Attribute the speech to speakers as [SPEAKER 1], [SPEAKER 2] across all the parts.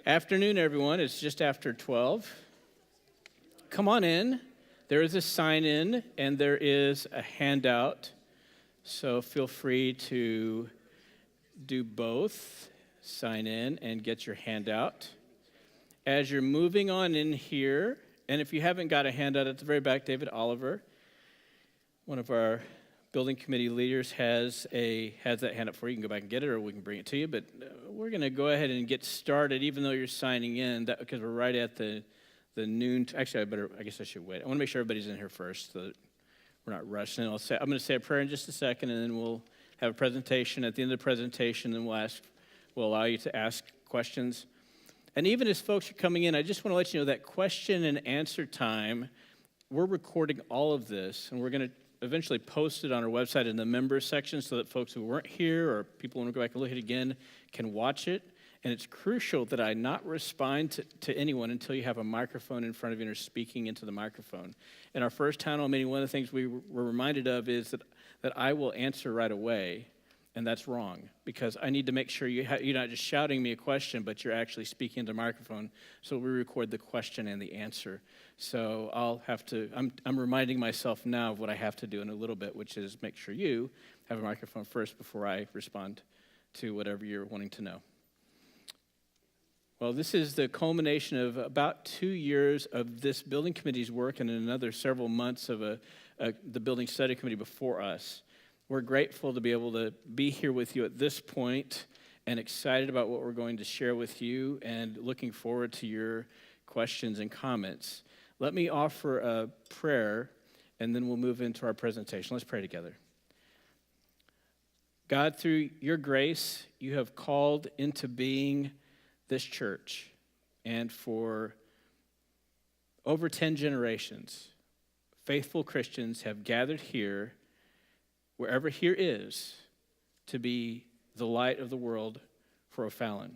[SPEAKER 1] Afternoon, everyone. It's just after 12. Come on in. There is a sign-in, and there is a handout. So feel free to do both, sign in and get your handout. As you're moving on in here, and if you haven't got a handout at the very back, David Oliver, one of our building committee leaders, has that handout for you. You can go back and get it, or we can bring it to you. But we're going to go ahead and get started, even though you're signing in, because we're right at the noon. Actually, I guess I should wait. I want to make sure everybody's in here first, so that we're not rushing. I'm going to say a prayer in just a second, and then we'll have a presentation. At the end of the presentation, then we'll allow you to ask questions. And even as folks are coming in, I just want to let you know that question and answer time, we're recording all of this, and we're going to eventually post it on our website in the members section so that folks who weren't here or people who want to go back and look at it again can watch it. And it's crucial that I not respond to anyone until you have a microphone in front of you and are speaking into the microphone. In our first town hall meeting, one of the things we were reminded of is that I will answer right away, and that's wrong, because I need to make sure you're not just shouting me a question, but you're actually speaking into the microphone, so we record the question and the answer. So I'm reminding myself now of what I have to do in a little bit, which is make sure you have a microphone first before I respond to whatever you're wanting to know. Well, this is the culmination of about 2 years of this building committee's work and another several months of the building study committee before us. We're grateful to be able to be here with you at this point and excited about what we're going to share with you and looking forward to your questions and comments. Let me offer a prayer, and then we'll move into our presentation. Let's pray together. God, through your grace, you have called into being this church, and for over 10 generations, faithful Christians have gathered here, wherever here is, to be the light of the world for O'Fallon.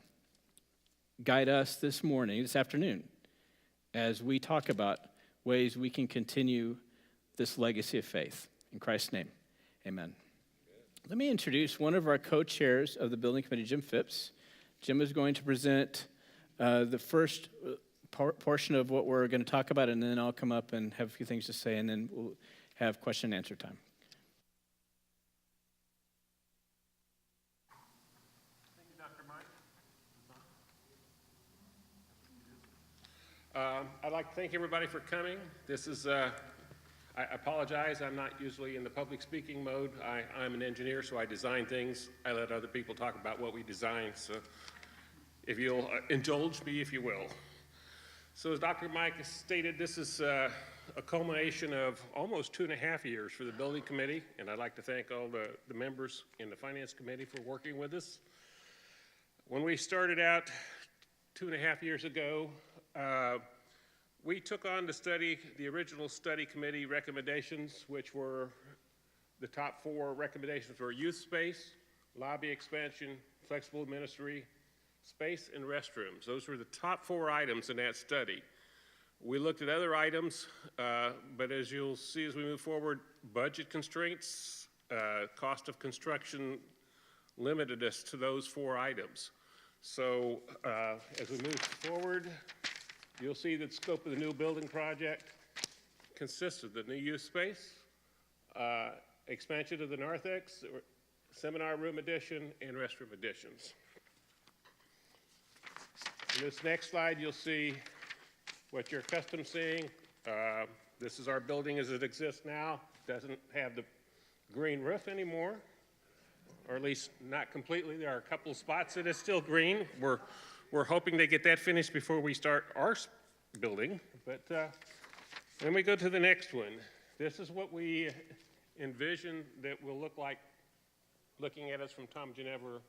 [SPEAKER 1] Guide us this afternoon, as we talk about ways we can continue this legacy of faith. In Christ's name, amen. Let me introduce one of our co-chairs of the building committee, Jim Phipps. Jim is going to present the first portion of what we're going to talk about, and then I'll come up and have a few things to say, and then we'll have question and answer time.
[SPEAKER 2] Thank you, Dr. Mike. I'd like to thank everybody for coming. This is, I apologize, I'm not usually in the public speaking mode. I'm an engineer, so I design things. I let other people talk about what we design, so if you'll indulge me, if you will. So as Dr. Mike has stated, this is a culmination of almost 2.5 years for the building committee, and I'd like to thank all the members in the finance committee for working with us. When we started out 2.5 years ago, we took on to study the original study committee recommendations, which were the top 4 recommendations were youth space, lobby expansion, flexible ministry, space, and restrooms. Those were the top 4 items in that study. We looked at other items, but as you'll see as we move forward, budget constraints, cost of construction limited us to those 4 items. So as we move forward, you'll see that the scope of the new building project consists of the new youth space, expansion of the narthex, seminar room addition, and restroom additions. In this next slide, you'll see what you're accustomed to seeing. This is our building as it exists now. Doesn't have the green roof anymore, or at least not completely. There are a couple of spots that is still green. We're hoping to get that finished before we start our building. But then we go to the next one. This is what we envision that will look like looking at us from Tom Ginevra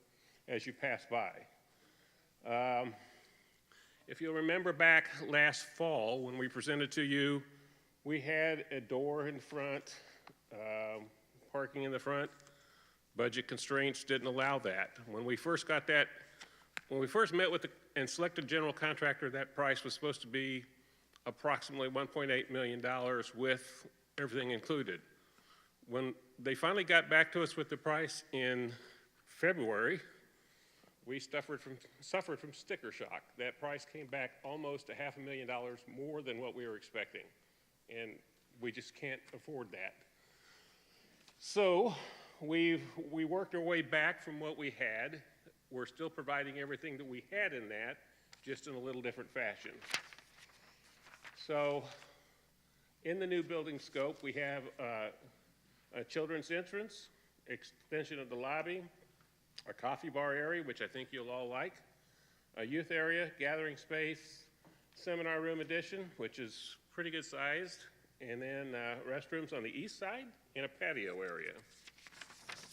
[SPEAKER 2] as you pass by. If you'll remember back last fall when we presented to you, we had a door in front, parking in the front. Budget constraints didn't allow that. When we first met with and selected general contractor, that price was supposed to be approximately $1.8 million with everything included. When they finally got back to us with the price in February, We suffered from sticker shock. That price came back almost $500,000 more than what we were expecting, and we just can't afford that. So we worked our way back from what we had. We're still providing everything that we had in that, just in a little different fashion. So in the new building scope, we have a children's entrance, extension of the lobby, a coffee bar area, which I think you'll all like, a youth area, gathering space, seminar room addition, which is pretty good sized, and then restrooms on the east side and a patio area.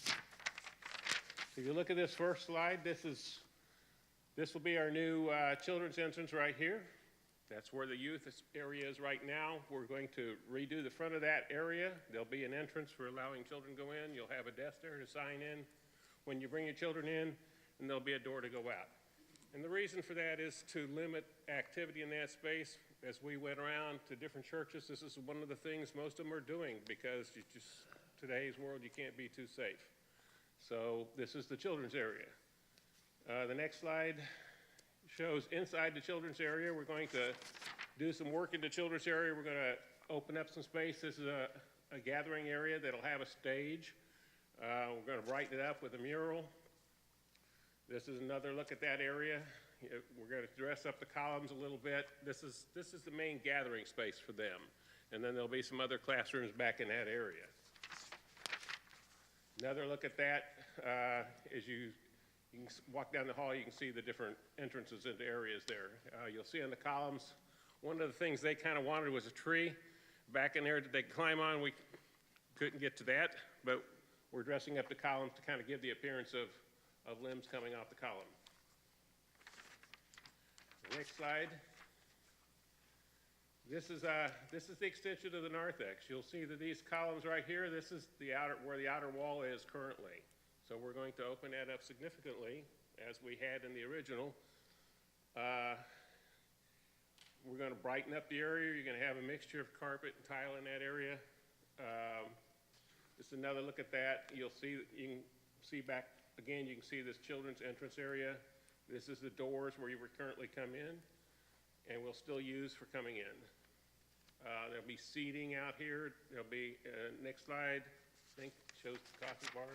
[SPEAKER 2] So if you look at this first slide, this will be our new children's entrance right here. That's where the youth area is right now. We're going to redo the front of that area. There'll be an entrance for allowing children to go in. You'll have a desk there to sign in when you bring your children in, and there'll be a door to go out. And the reason for that is to limit activity in that space. As we went around to different churches, this is one of the things most of them are doing, because today's world, you can't be too safe. So this is the children's area. The next slide shows inside the children's area. We're going to do some work in the children's area. We're going to open up some space. This is a gathering area that'll have a stage. We're going to brighten it up with a mural. This is another look at that area. We're going to dress up the columns a little bit. This is the main gathering space for them. And then there'll be some other classrooms back in that area. Another look at that, as you can walk down the hall, you can see the different entrances into areas there. You'll see on the columns, one of the things they kind of wanted was a tree back in there that they could climb on. We couldn't get to that, but we're dressing up the columns to kind of give the appearance of limbs coming off the column. Next slide. This is the extension of the narthex. You'll see that these columns right here, this is where the outer wall is currently. So we're going to open that up significantly, as we had in the original. We're going to brighten up the area. You're going to have a mixture of carpet and tile in that area. Just another look at that. You can see back again. You can see this children's entrance area. This is the doors where you would currently come in, and we'll still use for coming in. There'll be seating out here. There'll be next slide. I think shows the coffee bar.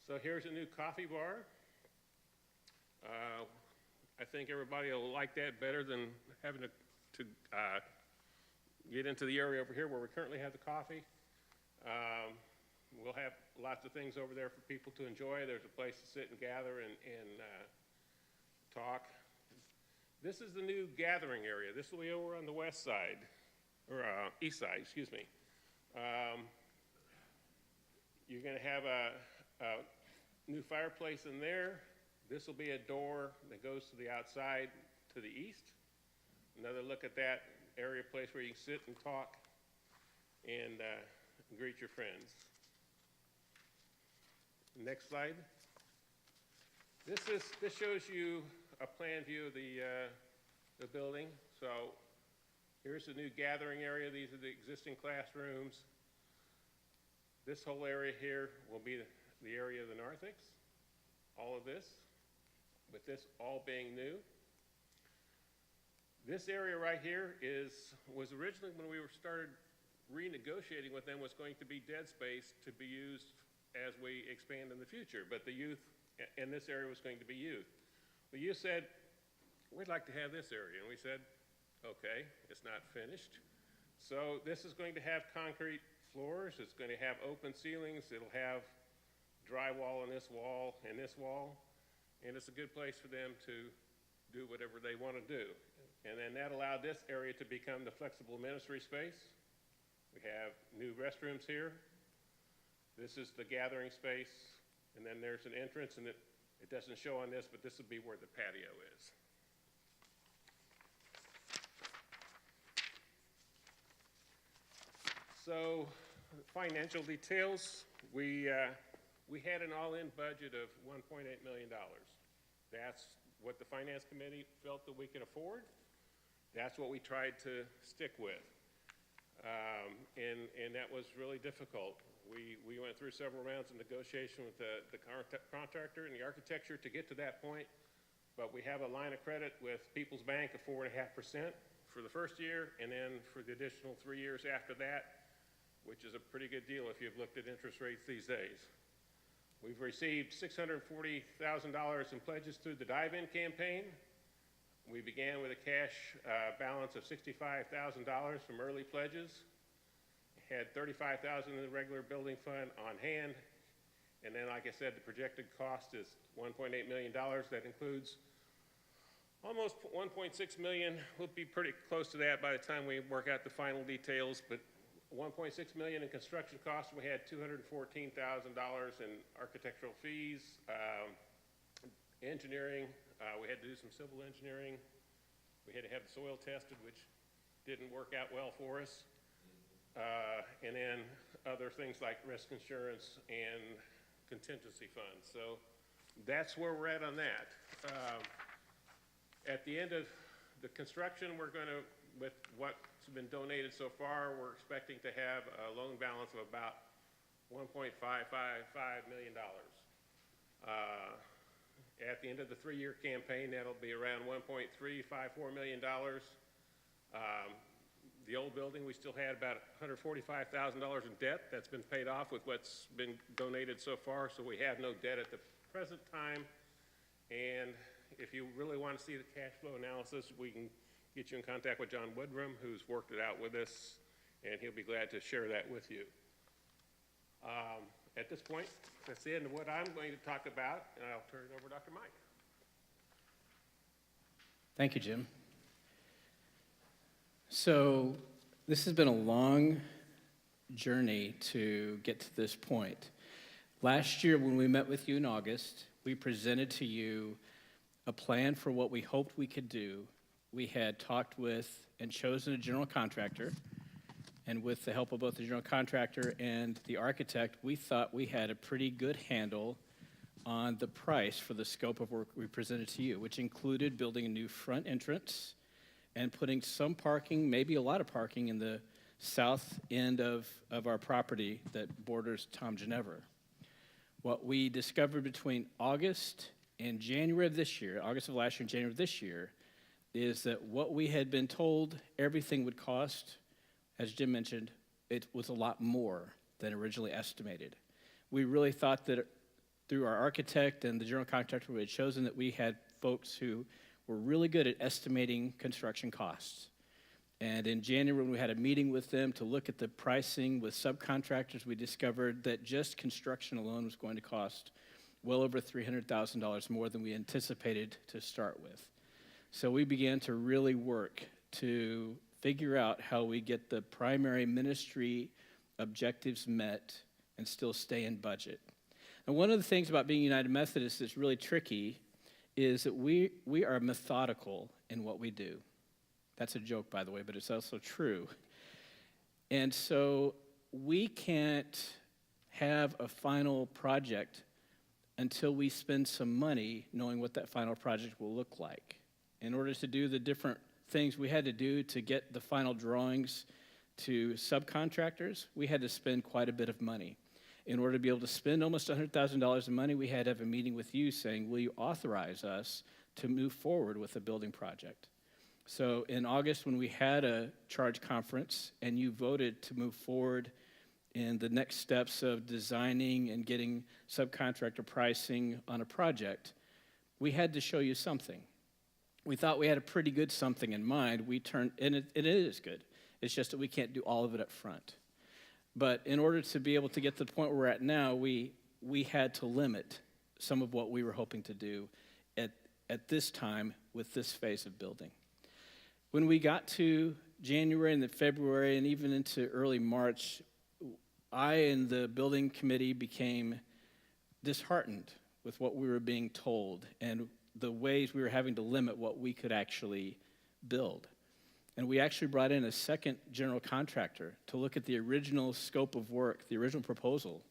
[SPEAKER 2] So here's a new coffee bar. I think everybody will like that better than having to get into the area over here where we currently have the coffee. We'll have lots of things over there for people to enjoy. There's a place to sit and gather and talk. This is the new gathering area. This will be over on the west side, or east side, excuse me. You're going to have a new fireplace in there. This will be a door that goes to the outside to the east. Another look at that area, place where you can sit and talk and greet your friends. Next slide. This shows you a plan view of the building. So here's the new gathering area. These are the existing classrooms. This whole area here will be the area of the narthex. All of this, with this all being new. This area right here was originally, when we started renegotiating with them, was going to be dead space to be used as we expand in the future. But the youth in this area was going to be youth. The youth said, we'd like to have this area. And we said, okay, it's not finished. So this is going to have concrete floors. It's going to have open ceilings. It'll have drywall on this wall and this wall. And it's a good place for them to do whatever they want to do. And then that allowed this area to become the flexible ministry space. We have new restrooms here. This is the gathering space. And then there's an entrance, and it doesn't show on this, but this will be where the patio is. So, financial details. We had an all-in budget of $1.8 million. That's what the Finance Committee felt that we could afford. That's what we tried to stick with. And that was really difficult. We went through several rounds of negotiation with the contractor and the architecture to get to that point, but we have a line of credit with People's Bank of 4.5% for the first year, and then for the additional 3 years after that, which is a pretty good deal if you've looked at interest rates these days. We've received $640,000 in pledges through the dive-in campaign. We began with a cash balance of $65,000 from early pledges, had $35,000 in the regular building fund on hand, and then, like I said, the projected cost is $1.8 million. That includes almost $1.6 million. We'll be pretty close to that by the time we work out the final details, but $1.6 million in construction costs. We had $214,000 in architectural fees, engineering. We had to do some civil engineering. We had to have the soil tested, which didn't work out well for us. And then other things like risk insurance and contingency funds. So that's where we're at on that. At the end of the construction, we're going to, with what's been donated so far, we're expecting to have a loan balance of about $1.555 million. At the end of the 3-year campaign, that'll be around $1.354 million. The old building, we still had about $145,000 in debt. That's been paid off with what's been donated so far, so we have no debt at the present time. And if you really want to see the cash flow analysis, we can get you in contact with John Woodrum, who's worked it out with us, and he'll be glad to share that with you. At this point, that's the end of what I'm going to talk about, and I'll turn it over to Dr. Mike.
[SPEAKER 1] Thank you, Jim. So this has been a long journey to get to this point. Last year, when we met with you in August, we presented to you a plan for what we hoped we could do. We had talked with and chosen a general contractor, and with the help of both the general contractor and the architect, we thought we had a pretty good handle on the price for the scope of work we presented to you, which included building a new front entrance and putting some parking, maybe a lot of parking, in the south end of our property that borders Tom Ginnever. What we discovered between August and January of this year, August of last year and January of this year, is that what we had been told everything would cost, as Jim mentioned, it was a lot more than originally estimated. We really thought that through our architect and the general contractor we had chosen, that we had folks who were really good at estimating construction costs. And in January, when we had a meeting with them to look at the pricing with subcontractors, we discovered that just construction alone was going to cost well over $300,000 more than we anticipated to start with. So we began to really work to figure out how we get the primary ministry objectives met and still stay in budget. And one of the things about being United Methodist that's really tricky is that we are methodical in what we do. That's a joke, by the way, but it's also true. And so we can't have a final project until we spend some money knowing what that final project will look like. In order to do the different things we had to do to get the final drawings to subcontractors, we had to spend quite a bit of money. In order to be able to spend almost $100,000 in money, we had to have a meeting with you saying, will you authorize us to move forward with a building project? So in August, when we had a charge conference and you voted to move forward in the next steps of designing and getting subcontractor pricing on a project, we had to show you something. We thought we had a pretty good something in mind. And it is good. It's just that we can't do all of it up front. But in order to be able to get to the point where we're at now, we had to limit some of what we were hoping to do at this time with this phase of building. When we got to January and then February and even into early March, I and the building committee became disheartened with what we were being told and the ways we were having to limit what we could actually build. And we actually brought in a second general contractor to look at the original scope of work, the original proposal,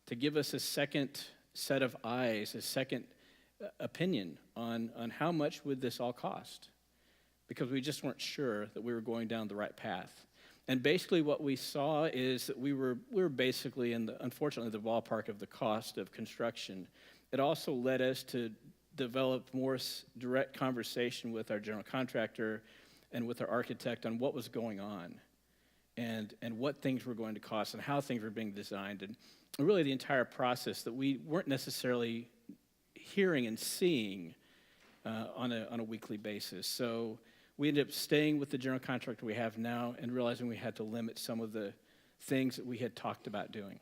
[SPEAKER 1] to give us a second set of eyes, a second opinion on how much would this all cost, because we just weren't sure that we were going down the right path. And basically what we saw is that we were basically in unfortunately, the ballpark of the cost of construction. It also led us to develop more direct conversation with our general contractor and with our architect on what was going on and what things were going to cost and how things were being designed, and really the entire process that we weren't necessarily hearing and seeing on a weekly basis. So we ended up staying with the general contractor we have now and realizing we had to limit some of the things that we had talked about doing.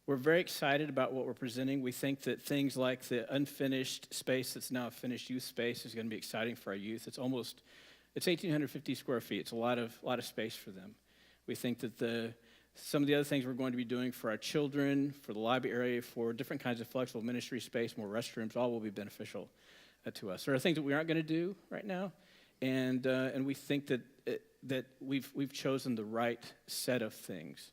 [SPEAKER 1] We're very excited about what we're presenting. We think that things like the unfinished space that's now a finished youth space is going to be exciting for our youth. It's 1,850 square feet. It's a lot of space for them. We think that some of the other things we're going to be doing for our children, for the library area, for different kinds of flexible ministry space, more restrooms, all will be beneficial to us. There are things that we aren't going to do right now, and we think that we've chosen the right set of things.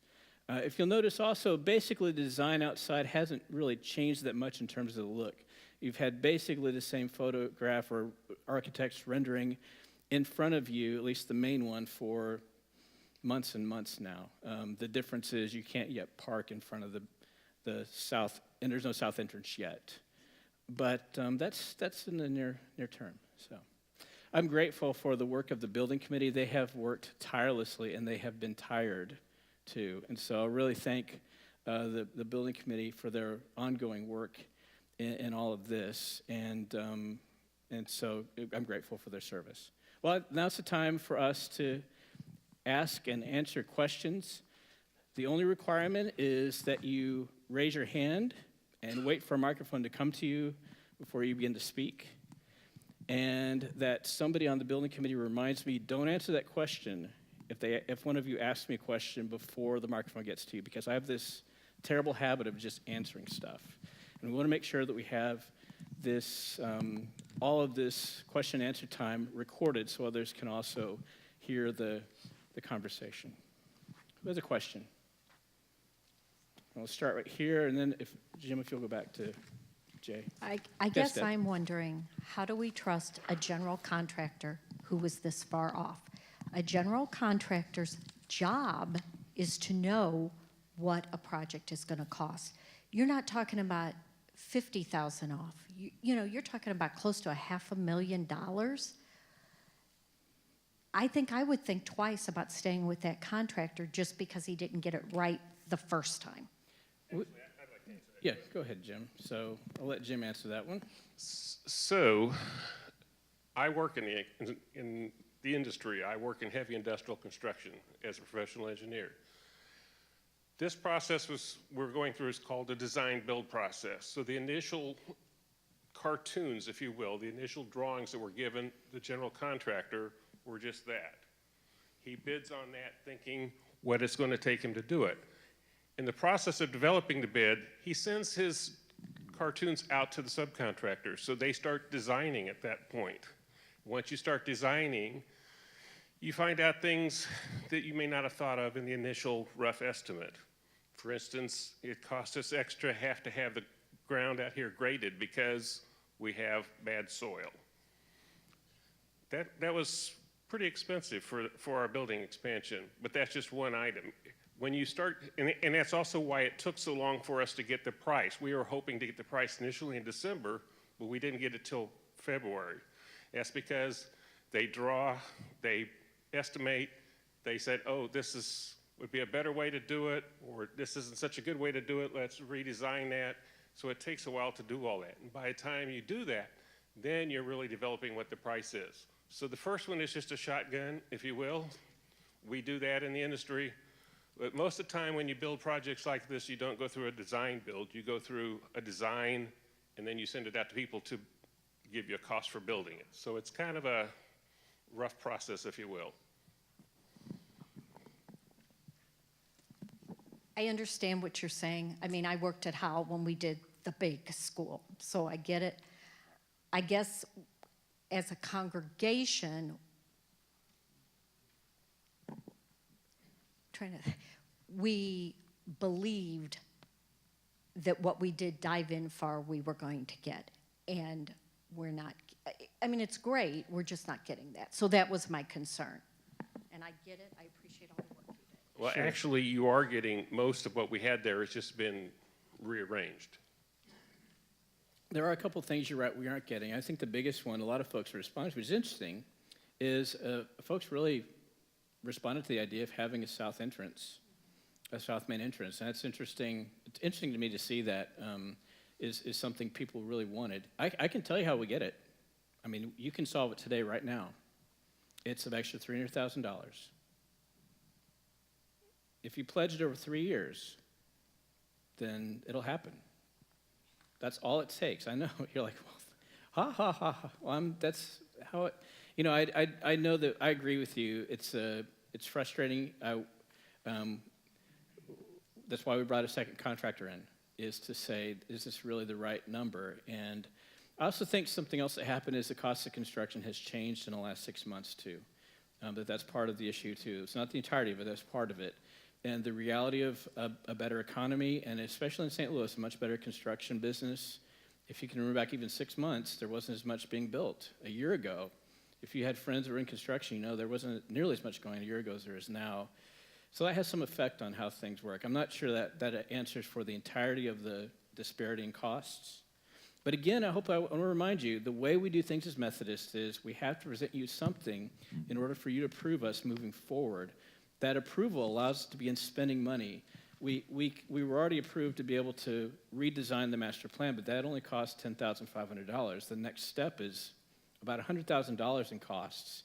[SPEAKER 1] If you'll notice also, basically the design outside hasn't really changed that much in terms of the look. You've had basically the same photograph or architect's rendering in front of you, at least the main one, for months and months now. The difference is you can't yet park in front of the south, and there's no south entrance yet. But that's in the near term. So I'm grateful for the work of the building committee. They have worked tirelessly, and they have been tired too. And so I really thank the building committee for their ongoing work in all of this. And so I'm grateful for their service. Well, now's the time for us to ask and answer questions. The only requirement is that you raise your hand and wait for a microphone to come to you before you begin to speak. And that somebody on the building committee reminds me, don't answer that question if one of you asks me a question before the microphone gets to you, because I have this terrible habit of just answering stuff. And we want to make sure that we have this, all of this question and answer time recorded so others can also hear the conversation. Who has a question? We'll start right here, and then Jim, if you'll go back to Jay.
[SPEAKER 3] I guess I'm wondering, how do we trust a general contractor who was this far off? A general contractor's job is to know what a project is going to cost. You're not talking about $50,000 off. You're talking about close to $500,000. I think I would think twice about staying with that contractor just because he didn't get it right the first time.
[SPEAKER 2] Actually, I'd like to answer that.
[SPEAKER 1] Yeah, go ahead, Jim. So I'll let Jim answer that one.
[SPEAKER 2] So I work in the industry. I work in heavy industrial construction as a professional engineer. This process we're going through is called the design-build process. So the initial cartoons, if you will, the initial drawings that were given the general contractor were just that. He bids on that thinking what it's going to take him to do it. In the process of developing the bid, he sends his cartoons out to the subcontractors, so they start designing at that point. Once you start designing, you find out things that you may not have thought of in the initial rough estimate. For instance, it costs us extra to have the ground out here graded because we have bad soil. That was pretty expensive for our building expansion, but that's just one item. When you start, and that's also why it took so long for us to get the price. We were hoping to get the price initially in December, but we didn't get it till February. That's because they estimate, they said, oh, would be a better way to do it, or this isn't such a good way to do it, let's redesign that. So it takes a while to do all that. And by the time you do that, then you're really developing what the price is. So the first one is just a shotgun, if you will. We do that in the industry. But most of the time when you build projects like this, you don't go through a design build. You go through a design, and then you send it out to people to give you a cost for building it. So it's kind of a rough process, if you will.
[SPEAKER 3] I understand what you're saying. I mean, I worked at Howell when we did the big school, so I get it. I guess as a congregation, we believed that what we did dive in for, we were going to get. And we're not, I mean, it's great, we're just not getting that. So that was my concern. and I get it, I appreciate all the work you did.
[SPEAKER 2] Well, actually, you are getting most of what we had there. It's just been rearranged.
[SPEAKER 1] There are a couple things you're right we aren't getting. I think the biggest one, a lot of folks are responding, which is interesting, is folks really responded to the idea of having a south entrance, a south main entrance. And that's interesting. It's interesting to me to see that is something people really wanted. I can tell you how we get it. I mean, you can solve it today, right now. It's an extra $300,000. If you pledge it over 3 years, then it'll happen. That's all it takes. I know you're like, well, ha ha ha ha. Well, that's how it. You know, I know that I agree with you. It's frustrating. That's why we brought a second contractor in, is to say, is this really the right number? And I also think something else that happened is the cost of construction has changed in the last 6 months too. That's part of the issue too. It's not the entirety of it, that's part of it. And the reality of a better economy, and especially in St. Louis, a much better construction business. If you can remember back even 6 months, there wasn't as much being built. A year ago, if you had friends that were in construction, you know there wasn't nearly as much going a year ago as there is now. So that has some effect on how things work. I'm not sure that answers for the entirety of the disparity in costs. But again, I want to remind you, the way we do things as Methodists is we have to present you something in order for you to approve us moving forward. That approval allows us to begin spending money. We were already approved to be able to redesign the master plan, but that only cost $10,500. The next step is about $100,000 in costs.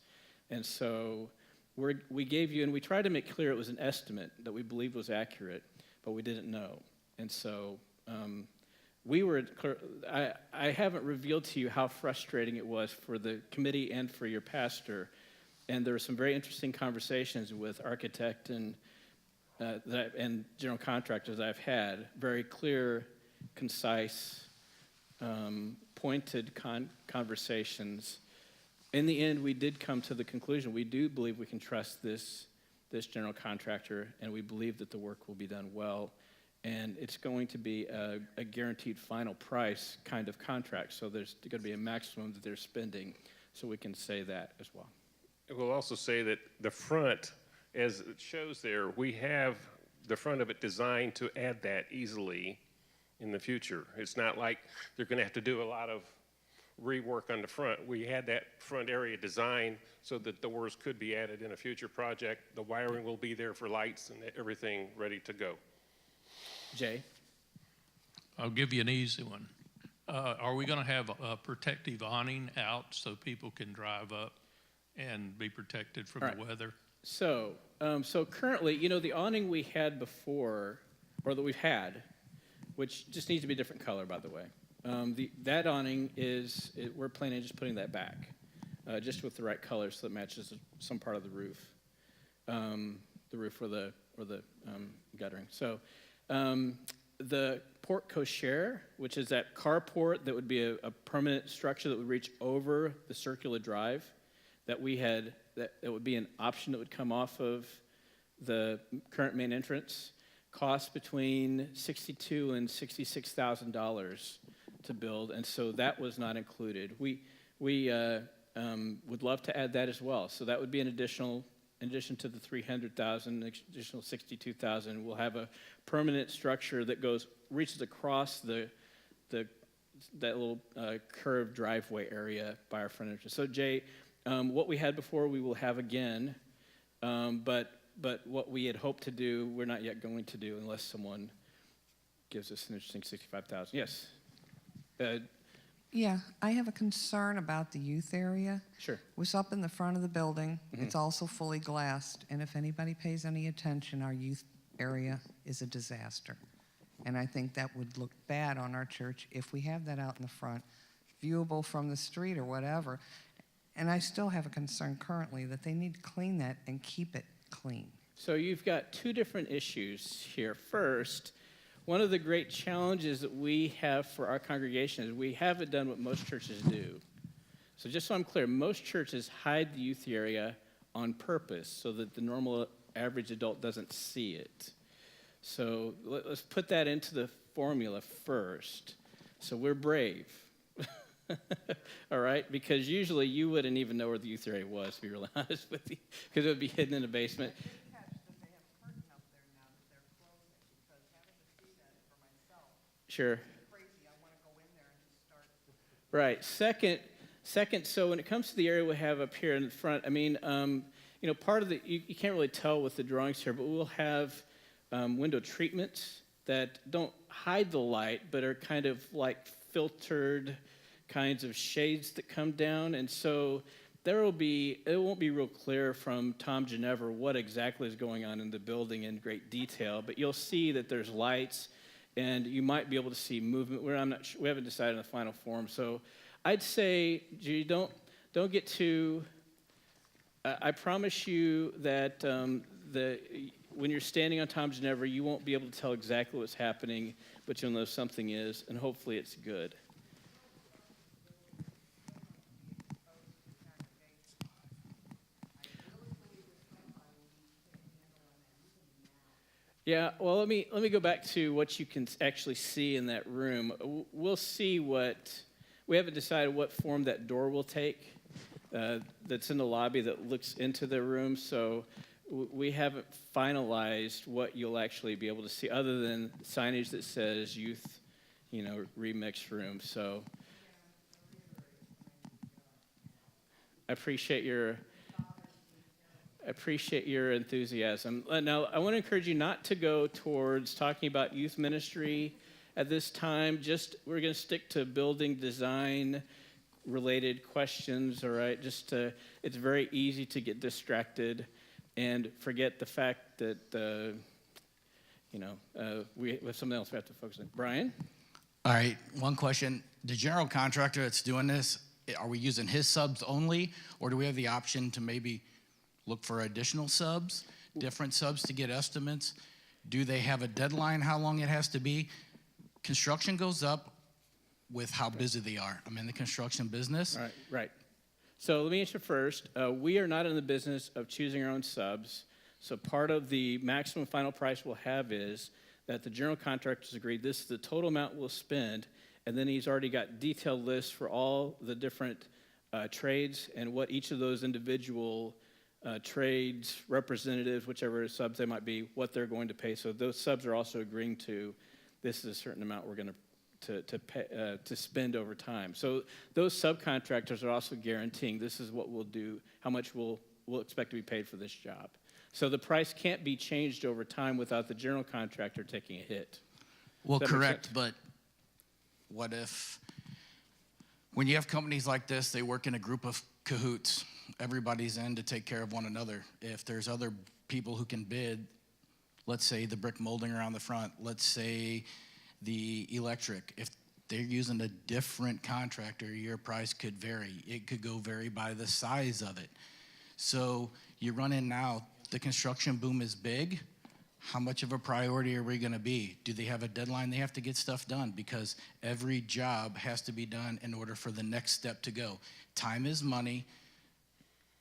[SPEAKER 1] And so we gave you, and we tried to make clear it was an estimate that we believed was accurate, but we didn't know. And so I haven't revealed to you how frustrating it was for the committee and for your pastor. And there were some very interesting conversations with architect and general contractors I've had. Very clear, concise, pointed conversations. In the end, we did come to the conclusion we do believe we can trust this general contractor, and we believe that the work will be done well. And it's going to be a guaranteed final price kind of contract. So there's going to be a maximum that they're spending. So we can say that as well.
[SPEAKER 2] We'll also say that the front, as it shows there, we have the front of it designed to add that easily in the future. It's not like they're going to have to do a lot of rework on the front. We had that front area designed so that doors could be added in a future project. The wiring will be there for lights and everything ready to go.
[SPEAKER 1] Jay?
[SPEAKER 4] I'll give you an easy one. Are we going to have a protective awning out so people can drive up and be protected from the weather?
[SPEAKER 1] So currently, you know, the awning we had before, or that we've had, which just needs to be a different color, by the way. That awning we're planning on just putting that back, just with the right color so it matches some part of the roof or the guttering. So the porte cochere, which is that carport that would be a permanent structure that would reach over the circular drive, that would be an option that would come off of the current main entrance, cost between $62,000 and $66,000 to build, and so that was not included. We would love to add that as well. So that would be an additional, in addition to the $300,000, additional $62,000. We'll have a permanent structure that reaches across that little curved driveway area by our front entrance. So Jay, what we had before, we will have again, but what we had hoped to do, we're not yet going to do unless someone gives us an interesting $65,000. Yes.
[SPEAKER 5] Yeah, I have a concern about the youth area.
[SPEAKER 1] Sure.
[SPEAKER 5] It was up in the front of the building. Mm-hmm. It's also fully glassed, and if anybody pays any attention, our youth area is a disaster. And I think that would look bad on our church if we have that out in the front, viewable from the street or whatever. And I still have a concern currently that they need to clean that and keep it clean.
[SPEAKER 1] So you've got two different issues here. First, one of the great challenges that we have for our congregation is we haven't done what most churches do. So just so I'm clear, most churches hide the youth area on purpose so that the normal average adult doesn't see it. So let's put that into the formula first. So we're brave. All right, because usually you wouldn't even know where the youth area was, to be really honest with you, because it would be hidden in the basement. Sure. Right. Second. So when it comes to the area we have up here in the front, I mean, part of you can't really tell with the drawings here, but we'll have window treatments that don't hide the light, but are kind of like filtered kinds of shades that come down, and so it won't be real clear from Tom Ginevra what exactly is going on in the building in great detail, but you'll see that there's lights, and you might be able to see movement. We haven't decided on the final form, so I'd say, Judy, don't get too. I promise you that when you're standing on Tom Ginevra, you won't be able to tell exactly what's happening, but you'll know something is, and hopefully it's good. Yeah, well, let me go back to what you can actually see in that room. We'll see we haven't decided what form that door will take that's in the lobby that looks into the room, so we haven't finalized what you'll actually be able to see other than signage that says youth, remix room. So I appreciate your enthusiasm. Now, I want to encourage you not to go towards talking about youth ministry at this time. We're going to stick to building design related questions, all right? It's very easy to get distracted and forget the fact that, we have something else we have to focus on. Brian?
[SPEAKER 6] All right, one question. The general contractor that's doing this, are we using his subs only, or do we have the option to maybe look for additional subs, different subs to get estimates? Do they have a deadline how long it has to be? Construction goes up with how busy they are. I'm in the construction business.
[SPEAKER 1] Right. So let me answer first. We are not in the business of choosing our own subs. So part of the maximum final price we'll have is that the general contractors agreed this is the total amount we'll spend, and then he's already got detailed lists for all the different trades and what each of those individual trades, representatives, whichever subs they might be, what they're going to pay. So those subs are also agreeing to this is a certain amount we're going to spend over time. So those subcontractors are also guaranteeing this is what we'll do, how much we'll expect to be paid for this job. So the price can't be changed over time without the general contractor taking a hit.
[SPEAKER 6] Well,
[SPEAKER 1] Does that make
[SPEAKER 6] correct,
[SPEAKER 1] sense?
[SPEAKER 6] but what if, when you have companies like this, they work in a group of cahoots. Everybody's in to take care of one another. If there's other people who can bid, let's say the brick molding around the front, let's say the electric, if they're using a different contractor, your price could vary. It could vary by the size of it. So you run in now, the construction boom is big. How much of a priority are we going to be? Do they have a deadline they have to get stuff done? Because every job has to be done in order for the next step to go. Time is money.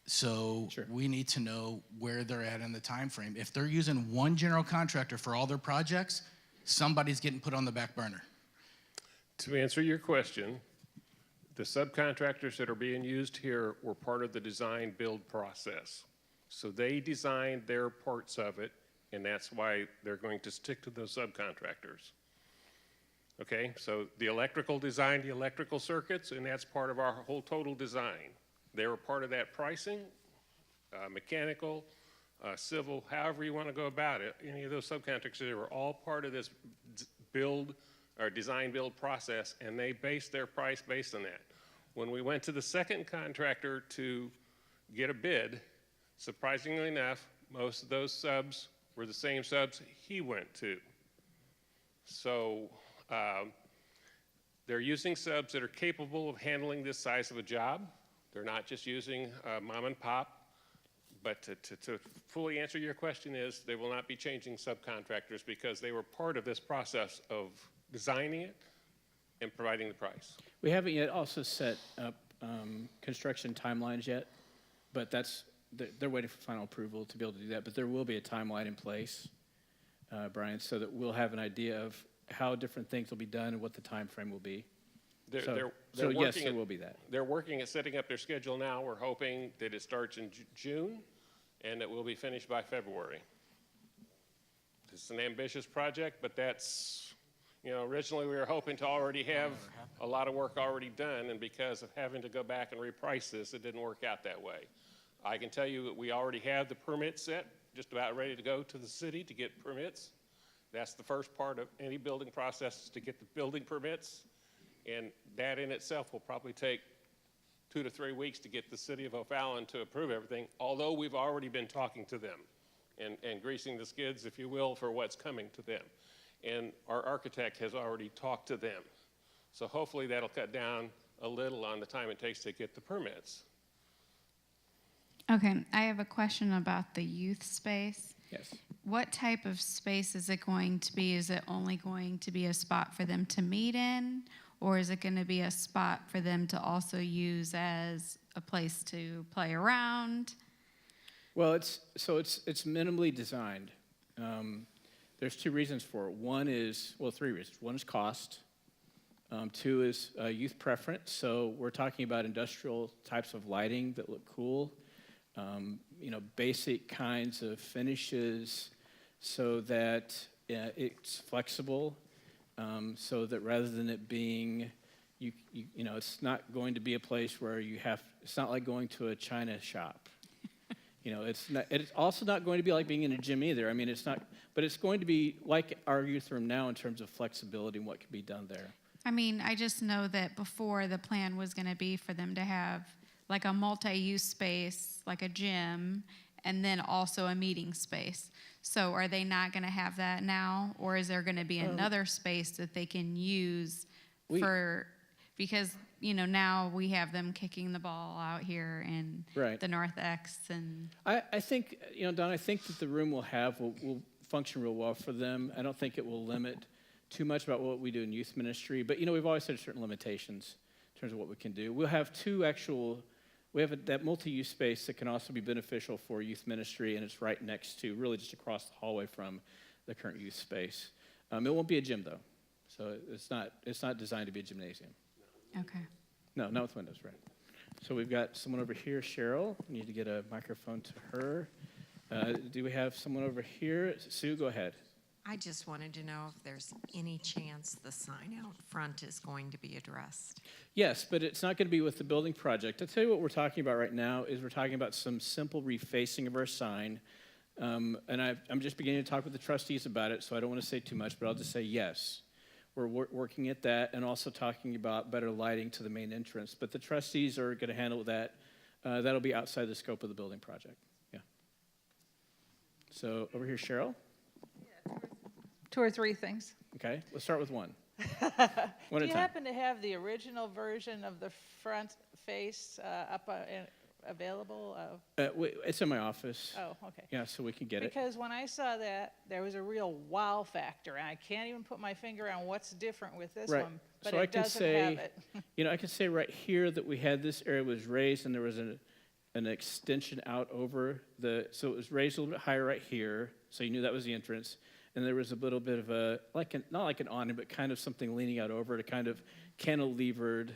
[SPEAKER 6] So
[SPEAKER 1] Sure.
[SPEAKER 6] We need to know where they're at in the time frame. If they're using one general contractor for all their projects, somebody's getting put on the back burner.
[SPEAKER 2] To answer your question, the subcontractors that are being used here were part of the design build process. So they designed their parts of it, and that's why they're going to stick to those subcontractors. Okay, so the electrical designed the electrical circuits, and that's part of our whole total design. They were part of that pricing, mechanical, civil, however you want to go about it. Any of those subcontractors, they were all part of this build or design build process, and they based their price based on that. When we went to the second contractor to get a bid, surprisingly enough, most of those subs were the same subs he went to. So they're using subs that are capable of handling this size of a job. They're not just using mom and pop. But to fully answer your question is, they will not be changing subcontractors because they were part of this process of designing it and providing the price.
[SPEAKER 1] We haven't yet also set up construction timelines yet, but they're waiting for final approval to be able to do that. But there will be a timeline in place, Brian, so that we'll have an idea of how different things will be done and what the time frame will be.
[SPEAKER 2] They're,
[SPEAKER 1] So,
[SPEAKER 2] they're,
[SPEAKER 1] so
[SPEAKER 2] they're
[SPEAKER 1] yes,
[SPEAKER 2] working
[SPEAKER 1] there
[SPEAKER 2] at-
[SPEAKER 1] will be that.
[SPEAKER 2] They're working at setting up their schedule now. We're hoping that it starts in June and it will be finished by February. It's an ambitious project, but that's, originally we were hoping to already have a lot of work already done, and because of having to go back and reprice this, it didn't work out that way. I can tell you that we already have the permit set, just about ready to go to the city to get permits. That's the first part of any building process, is to get the building permits. And that in itself will probably take 2 to 3 weeks to get the city of O'Fallon to approve everything, although we've already been talking to them and greasing the skids, if you will, for what's coming to them. And our architect has already talked to them. So hopefully that'll cut down a little on the time it takes to get the permits.
[SPEAKER 7] Okay, I have a question about the youth space.
[SPEAKER 1] Yes.
[SPEAKER 7] What type of space is it going to be? Is it only going to be a spot for them to meet in? Or is it going to be a spot for them to also use as a place to play around?
[SPEAKER 1] Well, it's minimally designed. There's 2 reasons for it. Three reasons. One is cost. 2 is youth preference. So we're talking about industrial types of lighting that look cool. Basic kinds of finishes so that it's flexible, so that rather than it being, it's not going to be a place where it's not like going to a China shop. It's also not going to be like being in a gym either. I mean, but it's going to be like our youth room now in terms of flexibility and what can be done there.
[SPEAKER 7] I mean, I just know that before the plan was going to be for them to have like a multi-use space, like a gym, and then also a meeting space. So are they not going to have that now? Or is there going to be another space that they can use because, now we have them kicking the ball out here in
[SPEAKER 1] Right.
[SPEAKER 7] the North X and...
[SPEAKER 1] I think, Don, I think that the room will function real well for them. I don't think it will limit too much about what we do in youth ministry. But, we've always had certain limitations in terms of what we can do. We'll have that multi-use space that can also be beneficial for youth ministry, and it's right next to, really just across the hallway from the current youth space. It won't be a gym, though. So it's not designed to be a gymnasium.
[SPEAKER 7] Okay.
[SPEAKER 1] No, not with windows, right. So we've got someone over here, Cheryl. We need to get a microphone to her. Do we have someone over here? Sue, go ahead.
[SPEAKER 8] I just wanted to know if there's any chance the sign out front is going to be addressed.
[SPEAKER 1] Yes, but it's not going to be with the building project. I'll tell you what we're talking about right now is we're talking about some simple refacing of our sign. And I'm just beginning to talk with the trustees about it, so I don't want to say too much, but I'll just say yes. We're working at that and also talking about better lighting to the main entrance. But the trustees are going to handle that. That'll be outside the scope of the building project. Yeah. So over here, Cheryl.
[SPEAKER 9] 2 or 3 things.
[SPEAKER 1] Okay, let's start with one.
[SPEAKER 9] Do
[SPEAKER 1] One at
[SPEAKER 9] you
[SPEAKER 1] a time.
[SPEAKER 9] happen to have the original version of the front face available?
[SPEAKER 1] It's in my office.
[SPEAKER 9] Oh, okay.
[SPEAKER 1] Yeah, so we can get it.
[SPEAKER 9] Because when I saw that, there was a real wow factor, and I can't even put my finger on what's different with this
[SPEAKER 1] Right.
[SPEAKER 9] one, but
[SPEAKER 1] So I
[SPEAKER 9] it
[SPEAKER 1] can
[SPEAKER 9] doesn't
[SPEAKER 1] say,
[SPEAKER 9] have it.
[SPEAKER 1] I can say right here that we had this area was raised and there was an extension out over so it was raised a little bit higher right here, so you knew that was the entrance. And there was a little bit of not like an awning, but kind of something leaning out over it, a kind of cantilevered,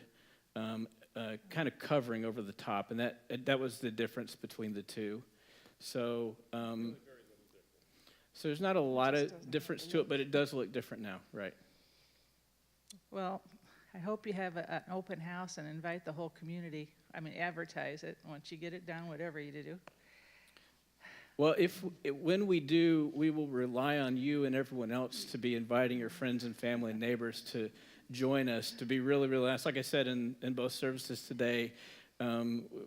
[SPEAKER 1] kind of covering over the top. And that was the difference between the two. So, so there's not a lot of difference to it, but it does look different now, right?
[SPEAKER 9] Well, I hope you have an open house and invite the whole community. Advertise it once you get it done, whatever you do.
[SPEAKER 1] Well, when we do, we will rely on you and everyone else to be inviting your friends and family and neighbors to join us, to be really, really nice. Like I said in both services today,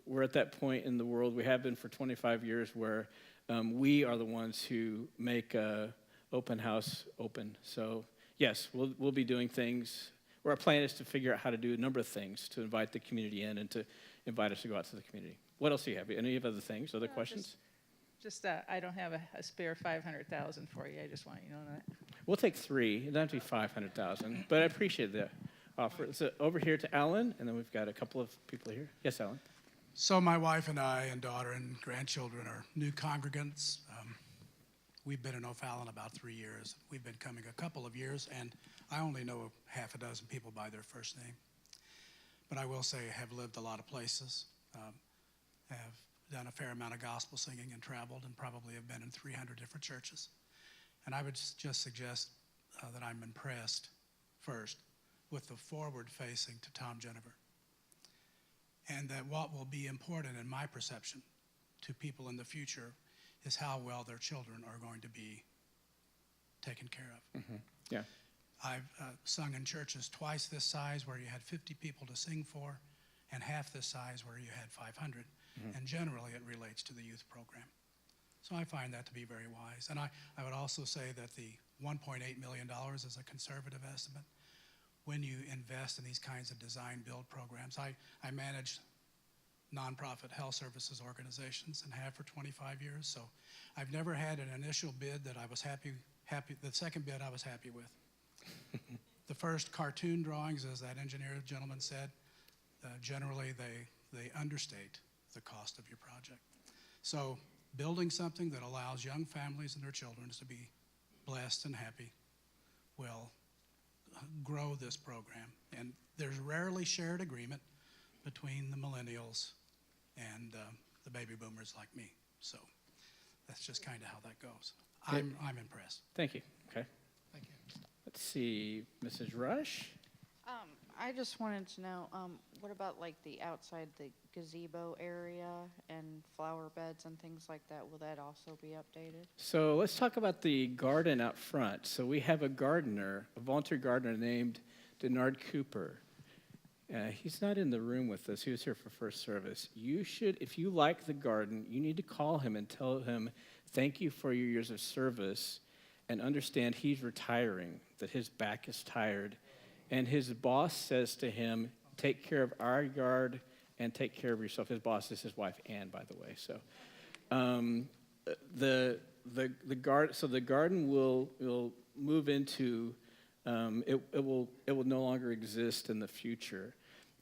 [SPEAKER 1] we're at that point in the world, we have been for 25 years, where we are the ones who make open house open. So yes, we'll be doing things. Our plan is to figure out how to do a number of things to invite the community in and to invite us to go out to the community. What else do you have? Any other things, other questions?
[SPEAKER 9] Just, I don't have a spare 500,000 for you. I just want you to know that.
[SPEAKER 1] We'll take 3. It doesn't have to be 500,000, but I appreciate the offer. So over here to Alan, and then we've got a couple of people here. Yes, Alan.
[SPEAKER 10] So my wife and I and daughter and grandchildren are new congregants. We've been in O'Fallon about 3 years. We've been coming a couple of years, and I only know half a dozen people by their first name. but I will say I have lived a lot of places, have done a fair amount of gospel singing and traveled, and probably have been in 300 different churches. And I would just suggest that I'm impressed first with the forward facing to Tom Jennifer. And that what will be important in my perception to people in the future is how well their children are going to be taken care of.
[SPEAKER 1] Yeah.
[SPEAKER 10] I've sung in churches twice this size where you had 50 people to sing for, and half this size where you had 500. And generally it relates to the youth program. So I find that to be very wise. And I would also say that the $1.8 million is a conservative estimate. When you invest in these kinds of design build programs, I manage nonprofit health services organizations and have for 25 years. So I've never had an initial bid that I was happy. The second bid I was happy with. The first cartoon drawings, as that engineer gentleman said, generally they understate the cost of your project. So building something that allows young families and their children to be blessed and happy will grow this program. And there's rarely shared agreement between the millennials and the baby boomers like me. So that's just kind of how that goes. I'm impressed.
[SPEAKER 1] Thank you. Okay.
[SPEAKER 10] Thank you.
[SPEAKER 1] Let's see, Mrs. Rush.
[SPEAKER 11] I just wanted to know, what about like the outside, the gazebo area and flower beds and things like that? Will that also be updated?
[SPEAKER 1] So let's talk about the garden out front. So we have a gardener, a volunteer gardener named Denard Cooper. He's not in the room with us. He was here for first service. You should, if you like the garden, you need to call him and tell him thank you for your years of service, and understand he's retiring, that his back is tired. And his boss says to him, take care of our yard and take care of yourself. His boss is his wife, Ann, by the way. So the garden will move into, it will no longer exist in the future.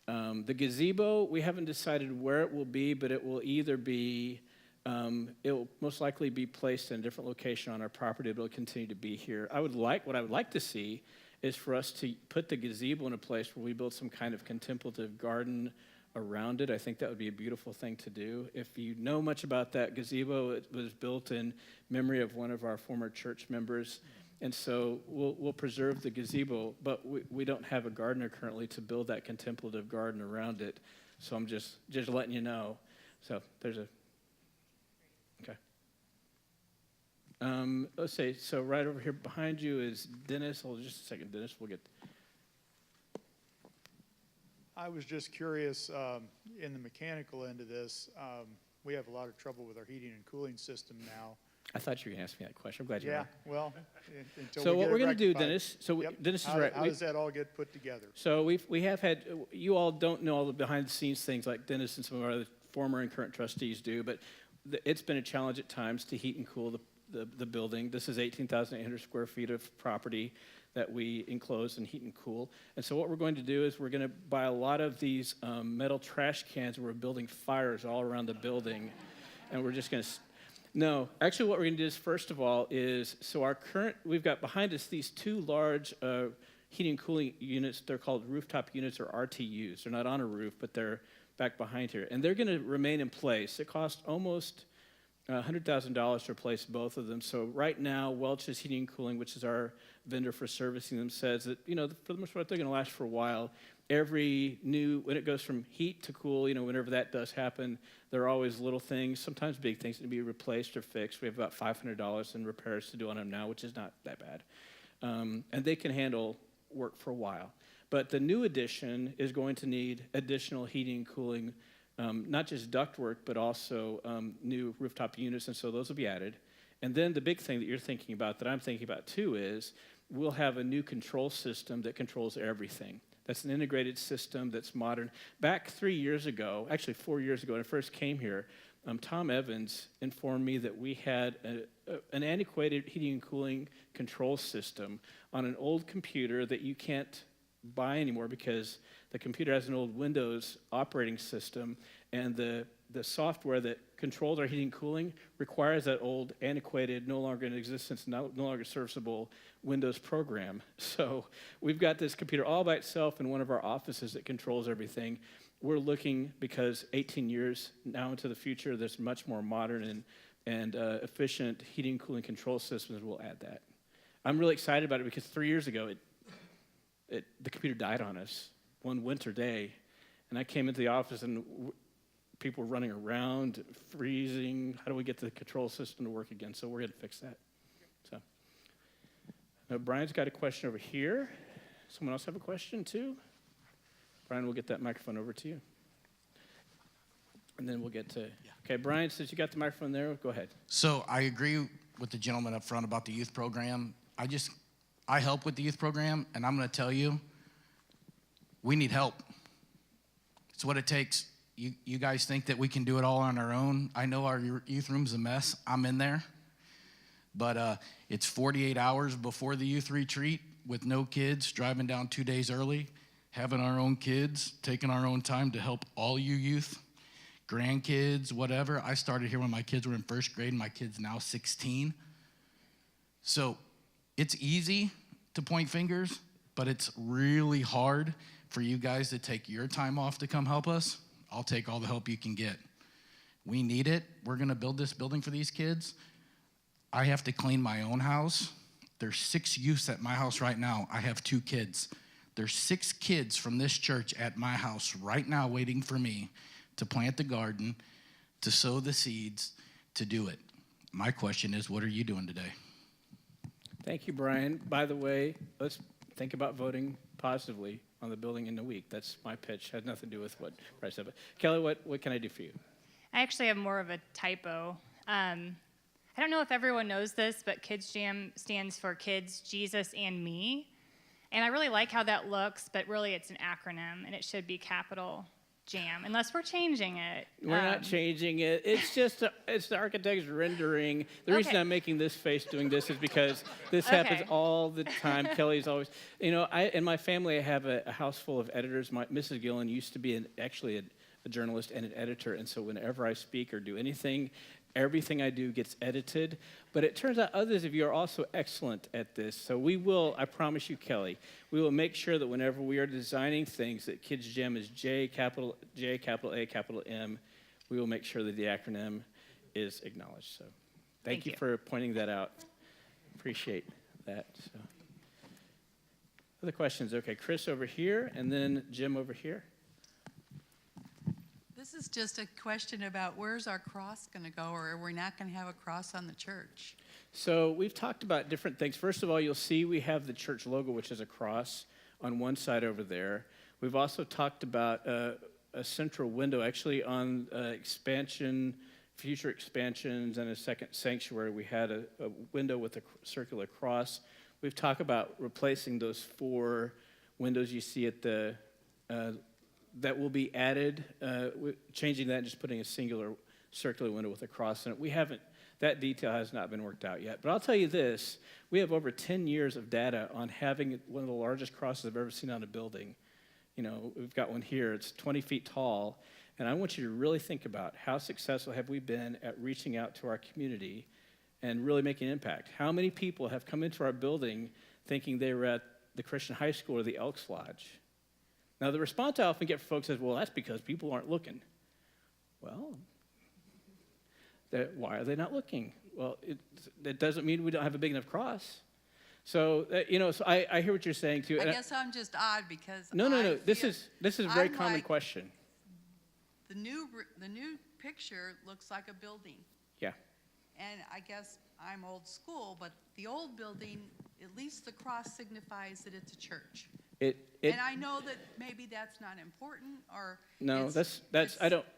[SPEAKER 1] The gazebo, we haven't decided where it will be, but it will either be, it will most likely be placed in a different location on our property, but it'll continue to be here. What I would like to see is for us to put the gazebo in a place where we build some kind of contemplative garden around it. I think that would be a beautiful thing to do. If you know much about that gazebo, it was built in memory of one of our former church members. And so we'll preserve the gazebo, but we don't have a gardener currently to build that contemplative garden around it. So I'm just letting you know. So there's a, okay. Let's see, so right over here behind you is Dennis. Hold on just a second, Dennis, we'll get.
[SPEAKER 12] I was just curious, in the mechanical end of this, we have a lot of trouble with our heating and cooling system now.
[SPEAKER 1] I thought you were going to ask me that question. I'm glad you
[SPEAKER 12] Yeah,
[SPEAKER 1] are.
[SPEAKER 12] well, until
[SPEAKER 1] So
[SPEAKER 12] we
[SPEAKER 1] what
[SPEAKER 12] get
[SPEAKER 1] we're
[SPEAKER 12] it
[SPEAKER 1] going to do,
[SPEAKER 12] rectified.
[SPEAKER 1] Dennis, so
[SPEAKER 12] Yep.
[SPEAKER 1] Dennis is
[SPEAKER 12] How-
[SPEAKER 1] right.
[SPEAKER 12] How does that all get put together?
[SPEAKER 1] So we have had, you all don't know all the behind the scenes things like Dennis and some of our other former and current trustees do, but it's been a challenge at times to heat and cool the building. This is 18,800 square feet of property that we enclose and heat and cool. And so what we're going to do is we're going to buy a lot of these metal trash cans, and we're building fires all around the building. And we're just going to, no, actually what we're going to do is, first of all, is, so our current, we've got behind us these two large heating and cooling units. They're called rooftop units, or RTUs. They're not on a roof, but they're back behind here. And they're going to remain in place. It costs almost $100,000 to replace both of them. So right now, Welch's Heating and Cooling, which is our vendor for servicing them, says that, for the most part, they're going to last for a while. When it goes from heat to cool, whenever that does happen, there are always little things, sometimes big things, that need to be replaced or fixed. We have about $500 in repairs to do on them now, which is not that bad. And they can handle work for a while. But the new addition is going to need additional heating and cooling, not just ductwork, but also new rooftop units, and so those will be added. And then the big thing that you're thinking about, that I'm thinking about too, is we'll have a new control system that controls everything. That's an integrated system that's modern. Back 3 years ago, actually 4 years ago, when I first came here, Tom Evans informed me that we had an antiquated heating and cooling control system on an old computer that you can't buy anymore because the computer has an old Windows operating system, and the the software that controls our heating and cooling requires that old, antiquated, no longer in existence, no longer serviceable Windows program. So we've got this computer all by itself in one of our offices that controls everything. We're looking, because 18 years now into the future, there's much more modern and efficient heating and cooling control systems. We'll add that. I'm really excited about it because 3 years ago, the computer died on us one winter day. And I came into the office and people were running around, freezing. How do we get the control system to work again? So we're going to fix that. So now Brian's got a question over here. Someone else have a question too? Brian, we'll get that microphone over to you. And then we'll get to, okay, Brian, since you got the microphone there, go ahead.
[SPEAKER 6] So I agree with the gentleman up front about the youth program. I help with the youth program, and I'm going to tell you, we need help. It's what it takes. You guys think that we can do it all on our own. I know our youth room's a mess. I'm in there. But it's 48 hours before the youth retreat with no kids, driving down 2 days early, having our own kids, taking our own time to help all you youth, grandkids, whatever. I started here when my kids were in first grade, and my kid's now 16. So it's easy to point fingers, but it's really hard for you guys to take your time off to come help us. I'll take all the help you can get. We need it. We're going to build this building for these kids. I have to clean my own house. There's 6 youths at my house right now. I have 2 kids. There's 6 kids from this church at my house right now waiting for me to plant the garden, to sow the seeds, to do it. My question is, what are you doing today?
[SPEAKER 1] Thank you, Brian. By the way, let's think about voting positively on the building in a week. That's my pitch. Has nothing to do with what Bryce said. But Kelly, what can I do for you?
[SPEAKER 13] I actually have more of a typo. I don't know if everyone knows this, but Kids Jam stands for Kids, Jesus, and Me. And I really like how that looks, but really it's an acronym, and it should be capital Jam, unless we're changing it.
[SPEAKER 1] We're not changing it. It's just, it's the architect's rendering. The reason I'm making this face doing this is because this happens all the time. Kelly's always, in my family, I have a house full of editors. Mrs. Gillen used to be actually a journalist and an editor, and so whenever I speak or do anything, everything I do gets edited. But it turns out others of you are also excellent at this. So we will, I promise you, Kelly, we will make sure that whenever we are designing things that Kids Gem is J, capital A, capital M, we will make sure that the acronym is acknowledged. So thank you for pointing that out. Appreciate that. So. Other questions? Okay, Chris over here, and then Jim over here.
[SPEAKER 14] This is just a question about where's our cross going to go, or are we not going to have a cross on the church?
[SPEAKER 1] So we've talked about different things. First of all, you'll see we have the church logo, which is a cross on one side over there. We've also talked about a central window, actually on future expansions and a second sanctuary. We had a window with a circular cross. We've talked about replacing those 4 windows you see at the that will be added, changing that and just putting a singular circular window with a cross in it. That detail has not been worked out yet. But I'll tell you this, we have over 10 years of data on having one of the largest crosses I've ever seen on a building. We've got one here, it's 20 feet tall, and I want you to really think about how successful have we been at reaching out to our community and really making an impact. How many people have come into our building thinking they were at the Christian high school or the Elks Lodge? Now, the response I often get from folks is, well, that's because people aren't looking. Well, why are they not looking? Well, it doesn't mean we don't have a big enough cross. So, so I hear what you're saying, too.
[SPEAKER 14] I guess I'm just odd because
[SPEAKER 1] No. This is a very common question.
[SPEAKER 14] The new picture looks like a building.
[SPEAKER 1] Yeah.
[SPEAKER 14] And I guess I'm old school, but the old building, at least the cross signifies that it's a church. And I know that maybe that's not important, or
[SPEAKER 1] no,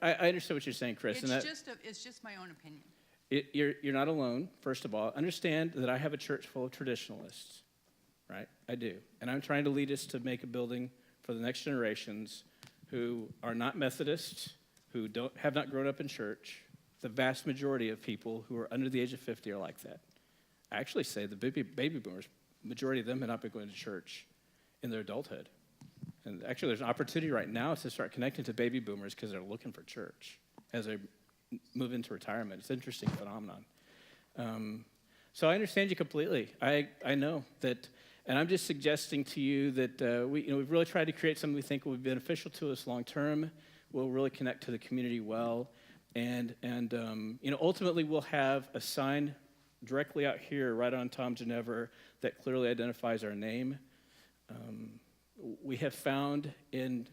[SPEAKER 1] I understand what you're saying, Chris.
[SPEAKER 14] It's just my own opinion.
[SPEAKER 1] You're not alone. First of all, understand that I have a church full of traditionalists, right? I do, and I'm trying to lead us to make a building for the next generations who are not Methodists, who have not grown up in church. The vast majority of people who are under the age of 50 are like that. I actually say the baby boomers, majority of them have not been going to church in their adulthood. And actually, there's an opportunity right now to start connecting to baby boomers because they're looking for church. as they move into retirement. It's an interesting phenomenon. So I understand you completely. I know that, and I'm just suggesting to you that we've really tried to create something we think will be beneficial to us long term. Will really connect to the community well, and ultimately we'll have a sign directly out here, right on Tom Ginnever, that clearly identifies our name. We have found in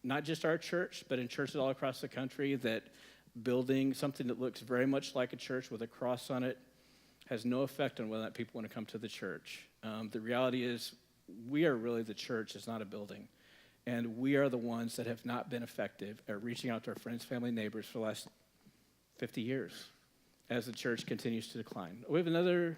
[SPEAKER 1] not just our church, but in churches all across the country, that building something that looks very much like a church with a cross on it has no effect on whether or not people want to come to the church. The reality is we are really the church, it's not a building. And we are the ones that have not been effective at reaching out to our friends, family, neighbors for the last 50 years as the church continues to decline. We have another,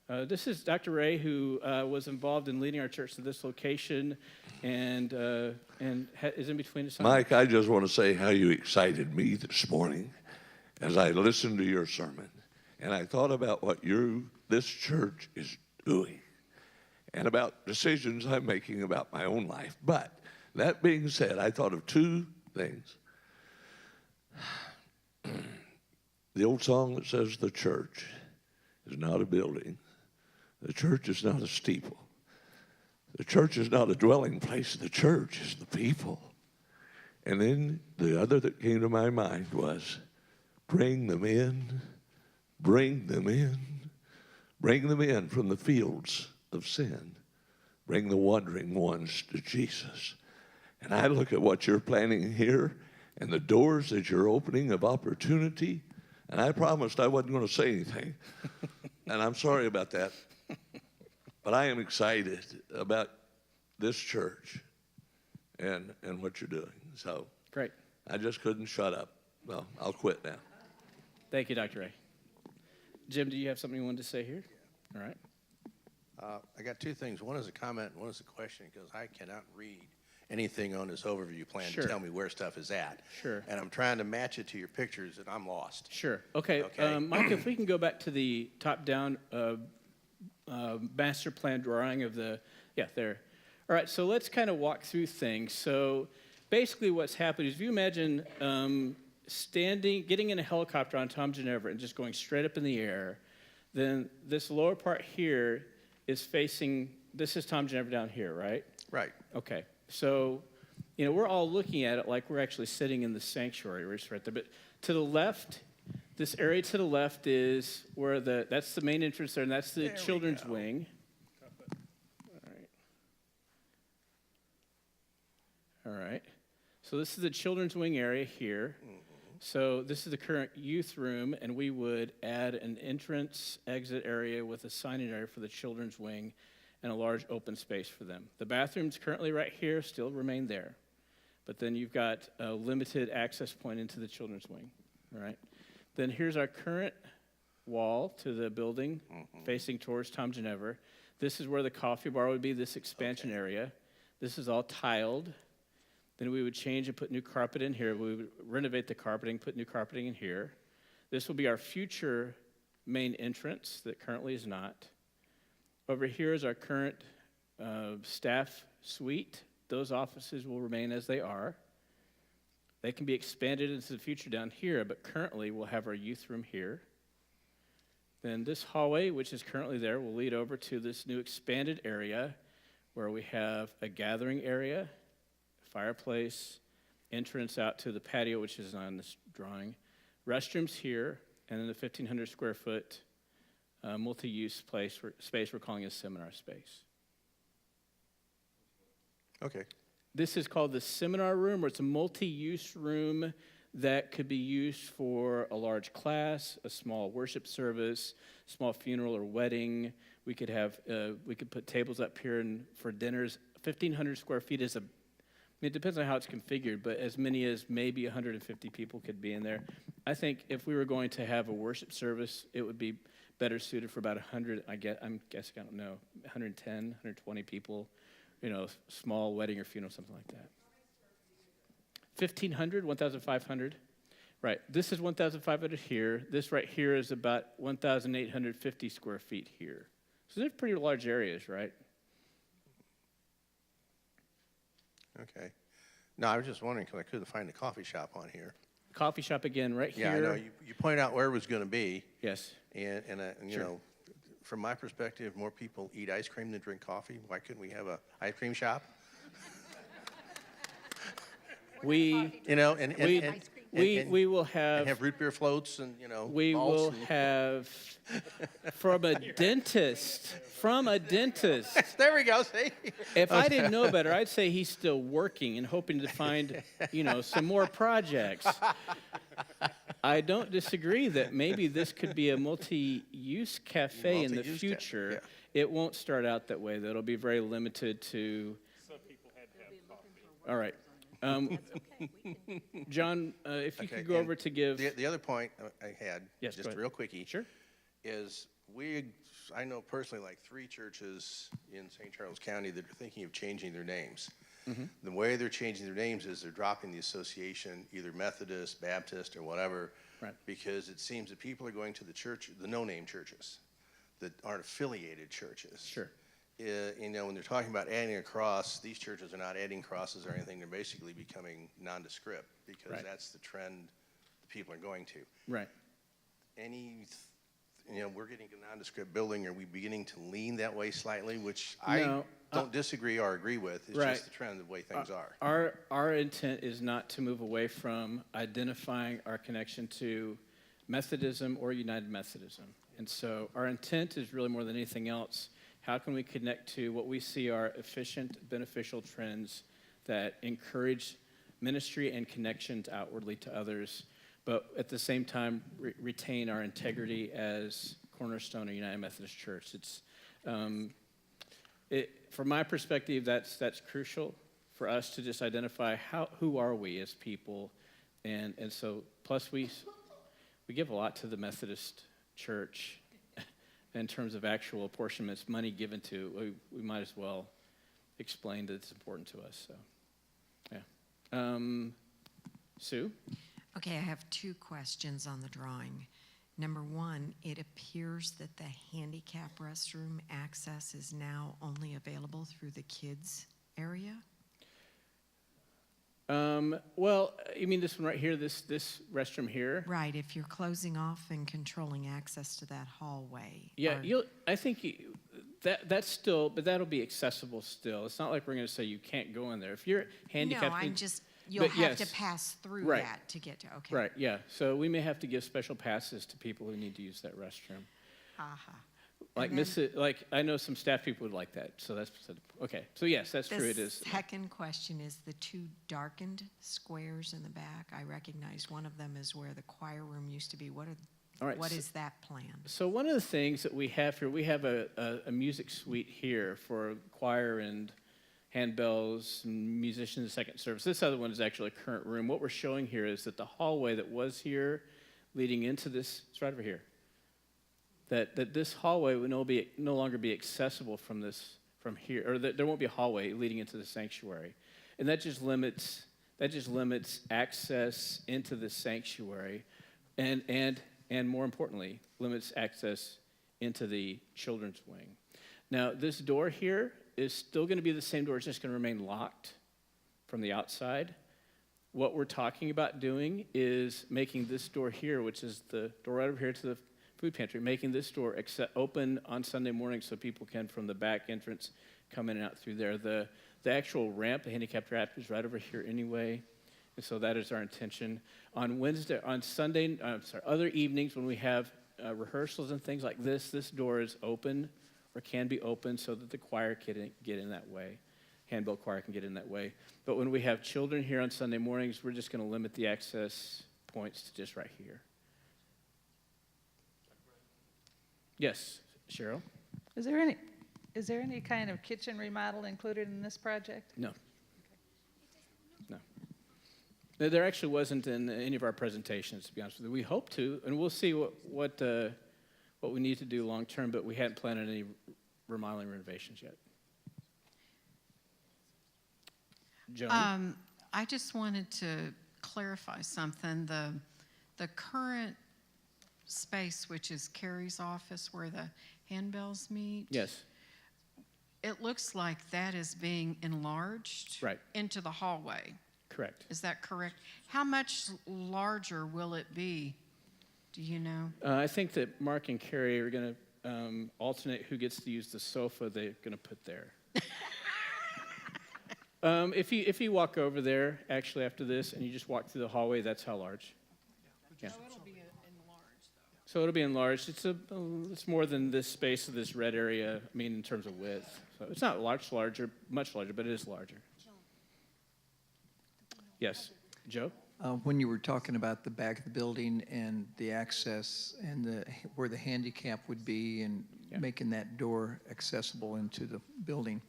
[SPEAKER 1] this is Dr. Ray, who was involved in leading our church to this location and is in between us.
[SPEAKER 15] Mike, I just want to say how you excited me this morning as I listened to your sermon. And I thought about what this church is doing and about decisions I'm making about my own life. But that being said, I thought of two things. The old song that says the church is not a building. The church is not a steeple. The church is not a dwelling place. The church is the people. And then the other that came to my mind was bring them in, bring them in, bring them in from the fields of sin. Bring the wandering ones to Jesus. And I look at what you're planning here and the doors that you're opening of opportunity, and I promised I wasn't going to say anything. And I'm sorry about that. But I am excited about this church and what you're doing. So
[SPEAKER 1] great.
[SPEAKER 15] I just couldn't shut up. Well, I'll quit now.
[SPEAKER 1] Thank you, Dr. Ray. Jim, do you have something you wanted to say here? All right.
[SPEAKER 16] I got two things. One is a comment and one is a question, because I cannot read anything on this overview plan
[SPEAKER 1] Sure.
[SPEAKER 16] to tell me where stuff is at.
[SPEAKER 1] Sure.
[SPEAKER 16] And I'm trying to match it to your pictures, and I'm lost.
[SPEAKER 1] Sure. Okay.
[SPEAKER 16] Okay.
[SPEAKER 1] Mike, if we can go back to the top-down master plan drawing of the, yeah, there. All right, so let's kind of walk through things. So basically what's happened is if you imagine getting in a helicopter on Tom Ginnever and just going straight up in the air, then this lower part here is facing, this is Tom Ginnever down here, right?
[SPEAKER 16] Right.
[SPEAKER 1] Okay. So, we're all looking at it like we're actually sitting in the sanctuary, we're just right there. But to the left, this area to the left is where that's the main entrance there, and that's the children's wing. All right. So this is the children's wing area here. So this is the current youth room, and we would add an entrance exit area with a signing area for the children's wing and a large open space for them. The bathrooms currently right here still remain there, but then you've got a limited access point into the children's wing, all right? Then here's our current wall to the building facing towards Tom Ginnever. This is where the coffee bar would be, this expansion area. This is all tiled. Then we would change and put new carpet in here. We would renovate the carpeting, put new carpeting in here. This will be our future main entrance that currently is not. Over here is our current staff suite. Those offices will remain as they are. They can be expanded into the future down here, but currently we'll have our youth room here. Then this hallway, which is currently there, will lead over to this new expanded area where we have a gathering area, fireplace, entrance out to the patio, which is on this drawing, restrooms here, and then the 1,500 square foot multi-use space we're calling a seminar space.
[SPEAKER 16] Okay.
[SPEAKER 1] This is called the seminar room, or it's a multi-use room that could be used for a large class, a small worship service, small funeral or wedding. We could put tables up here for dinners. 1,500 square feet is it depends on how it's configured, but as many as maybe 150 people could be in there. I think if we were going to have a worship service, it would be better suited for about 100, I'm guessing, I don't know, 110, 120 people, small wedding or funeral, something like that. 1,500, 1,500. Right, this is 1,500 here. This right here is about 1,850 square feet here. So they're pretty large areas, right?
[SPEAKER 16] Okay. No, I was just wondering because I couldn't find the coffee shop on here.
[SPEAKER 1] coffee shop again right
[SPEAKER 16] Yeah, I
[SPEAKER 1] here.
[SPEAKER 16] know. You pointed out where it was going to be.
[SPEAKER 1] Yes.
[SPEAKER 16] And you
[SPEAKER 1] Sure.
[SPEAKER 16] know, from my perspective, more people eat ice cream than drink coffee. Why couldn't we have a ice cream shop?
[SPEAKER 1] We,
[SPEAKER 16] You know, and
[SPEAKER 1] we will have
[SPEAKER 16] root beer floats and, you know,
[SPEAKER 1] we
[SPEAKER 16] malts
[SPEAKER 1] will
[SPEAKER 16] and-
[SPEAKER 1] have from a dentist.
[SPEAKER 16] There we go. See.
[SPEAKER 1] If I didn't know better, I'd say he's still working and hoping to find, some more projects. I don't disagree that maybe this could be a multi-use cafe in the
[SPEAKER 16] Multi-use
[SPEAKER 1] future. It won't start out that way. That'll be very limited to.
[SPEAKER 2] Some people had to have coffee.
[SPEAKER 1] All right. John, if you
[SPEAKER 16] Okay,
[SPEAKER 1] could go
[SPEAKER 16] and
[SPEAKER 1] over to give.
[SPEAKER 16] The other point I had,
[SPEAKER 1] Yes, go
[SPEAKER 16] just
[SPEAKER 1] ahead.
[SPEAKER 16] real quickie.
[SPEAKER 1] Sure.
[SPEAKER 16] Is I know personally like 3 churches in St. Charles County that are thinking of changing their names.
[SPEAKER 1] Mm-hmm.
[SPEAKER 16] The way they're changing their names is they're dropping the association, either Methodist, Baptist, or whatever,
[SPEAKER 1] Right.
[SPEAKER 16] because it seems that people are going to the church, the no-name churches, that aren't affiliated churches.
[SPEAKER 1] Sure.
[SPEAKER 16] When they're talking about adding a cross, these churches are not adding crosses or anything. They're basically becoming nondescript because
[SPEAKER 1] Right.
[SPEAKER 16] that's the trend that people are going to.
[SPEAKER 1] Right.
[SPEAKER 16] We're getting a nondescript building. Are we beginning to lean that way slightly? Which
[SPEAKER 1] No,
[SPEAKER 16] I don't disagree or agree with. It's
[SPEAKER 1] right.
[SPEAKER 16] just the trend of the way things are.
[SPEAKER 1] Our intent is not to move away from identifying our connection to Methodism or United Methodism. And so our intent is really more than anything else, how can we connect to what we see are efficient, beneficial trends that encourage ministry and connections outwardly to others, but at the same time retain our integrity as Cornerstone or United Methodist Church. It's from my perspective, that's crucial for us to just identify who are we as people, and so plus we give a lot to the Methodist Church in terms of actual apportionments, money given to. We might as well explain that it's important to us. So, yeah. Sue?
[SPEAKER 8] Okay, I have 2 questions on the drawing. Number 1, it appears that the handicap restroom access is now only available through the kids area?
[SPEAKER 1] Well, you mean this one right here, this restroom here?
[SPEAKER 8] Right, if you're closing off and controlling access to that hallway.
[SPEAKER 1] Yeah,
[SPEAKER 8] or-
[SPEAKER 1] I think that's still, but that'll be accessible still. It's not like we're going to say you can't go in there. If you're handicapped.
[SPEAKER 8] No, I'm just, you'll
[SPEAKER 1] but
[SPEAKER 8] have
[SPEAKER 1] yes,
[SPEAKER 8] to pass through
[SPEAKER 1] right.
[SPEAKER 8] that to get to, okay.
[SPEAKER 1] Right, yeah. So we may have to give special passes to people who need to use that restroom.
[SPEAKER 8] Aha.
[SPEAKER 1] Like
[SPEAKER 8] And then-
[SPEAKER 1] I know some staff people would like that. So that's okay. So yes, that's true. It is.
[SPEAKER 8] The second question is the 2 darkened squares in the back. I recognize one of them is where the choir room used to be. What
[SPEAKER 1] All right,
[SPEAKER 8] What
[SPEAKER 1] so-
[SPEAKER 8] is that plan?
[SPEAKER 1] So one of the things that we have here, we have a music suite here for choir and handbells and musicians in second service. This other one is actually a current room. What we're showing here is that the hallway that was here leading into this, it's right over here, that this hallway would no longer be accessible from here, or that there won't be a hallway leading into the sanctuary. And that just limits access into the sanctuary and more importantly, limits access into the children's wing. Now, this door here is still going to be the same door. It's just going to remain locked from the outside. What we're talking about doing is making this door here, which is the door right over here to the food pantry, making this door open on Sunday morning so people can, from the back entrance, come in and out through there. The actual ramp, the handicapped ramp, is right over here anyway. And so that is our intention. Other evenings when we have rehearsals and things like this door is open or can be open so that the choir can get in that way. Handbell choir can get in that way. But when we have children here on Sunday mornings, we're just going to limit the access points to just right here. Yes, Cheryl?
[SPEAKER 9] Is there any kind of kitchen remodel included in this project?
[SPEAKER 1] No. No. There actually wasn't in any of our presentations, to be honest with you. We hope to, and we'll see what we need to do long term, but we hadn't planned on any remodeling renovations yet. Joan?
[SPEAKER 17] I just wanted to clarify something. The current space, which is Carrie's office where the handbells meet.
[SPEAKER 1] Yes.
[SPEAKER 17] It looks like that is being enlarged
[SPEAKER 1] Right.
[SPEAKER 17] into the hallway.
[SPEAKER 1] Correct.
[SPEAKER 17] Is that correct? How much larger will it be? Do you know?
[SPEAKER 1] I think that Mark and Carrie are going to alternate who gets to use the sofa they're going to put there. If you walk over there, actually after this, and you just walk through the hallway, that's how large. Yeah.
[SPEAKER 17] So it'll be enlarged, though.
[SPEAKER 1] So it'll be enlarged. It's more than this space of this red area. I mean, in terms of width. So it's not much larger, but it is larger. Yes, Joe.
[SPEAKER 18] When you were talking about the back of the building and the access and where the handicap would be and making that door accessible into the building,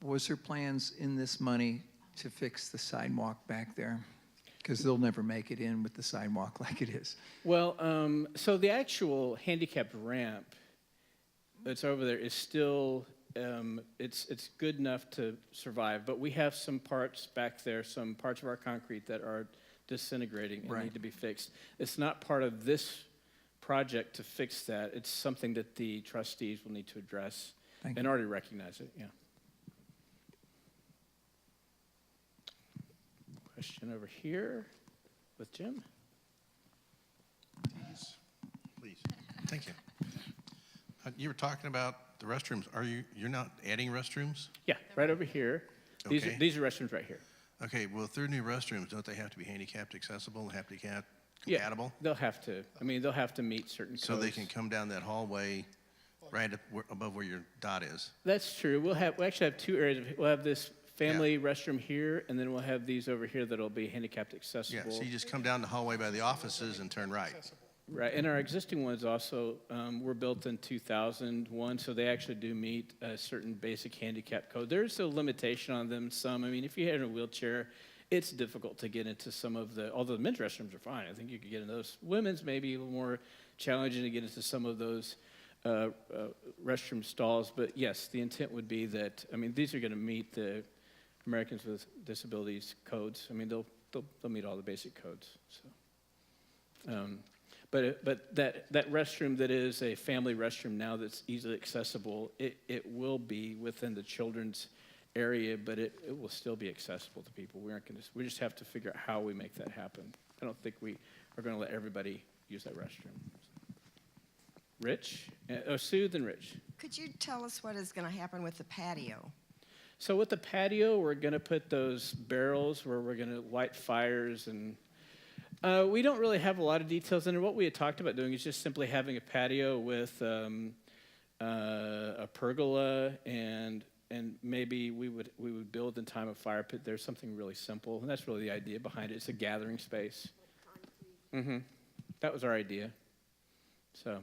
[SPEAKER 18] was there plans in this money to fix the sidewalk back there? Because they'll never make it in with the sidewalk like it is.
[SPEAKER 1] Well, so the actual handicapped ramp that's over there is still, it's good enough to survive, but we have some parts back there, some parts of our concrete that are disintegrating and need to be fixed. It's not part of this project to fix that. It's something that the trustees will need to address and already recognize it, yeah. Question over here with Jim.
[SPEAKER 16] Please. Thank you. You were talking about the restrooms. You're not adding restrooms?
[SPEAKER 1] Yeah, right over here.
[SPEAKER 16] Okay.
[SPEAKER 1] These are restrooms right here.
[SPEAKER 16] Okay, well, if they're new restrooms, don't they have to be handicapped accessible and handicap compatible?
[SPEAKER 1] Yeah, they'll have to. I mean, they'll have to meet certain codes.
[SPEAKER 16] So they can come down that hallway right above where your dot is?
[SPEAKER 1] That's true. We'll actually have two areas. We'll have this family restroom here, and then we'll have these over here that'll be handicapped accessible.
[SPEAKER 16] Yeah, so you just come down the hallway by the offices and turn right.
[SPEAKER 1] Right, and our existing ones also were built in 2001, so they actually do meet a certain basic handicap code. There's a limitation on them, some. I mean, if you're in a wheelchair, it's difficult to get into some of although the men's restrooms are fine. I think you could get into those. Women's may be a little more challenging to get into some of those restroom stalls, but yes, the intent would be that, I mean, these are going to meet the Americans with Disabilities codes. I mean, they'll meet all the basic codes. So, but that restroom that is a family restroom now that's easily accessible, it will be within the children's area, but it will still be accessible to people. We just have to figure out how we make that happen. I don't think we are going to let everybody use that restroom. Rich, Sue, then Rich.
[SPEAKER 19] Could you tell us what is going to happen with the patio?
[SPEAKER 1] So with the patio, we're going to put those barrels where we're going to light fires, and we don't really have a lot of details in it. What we had talked about doing is just simply having a patio with a pergola, and maybe we would build in time a fire pit. There's something really simple, and that's really the idea behind it. It's a gathering space. Mm-hmm. That was our idea. So.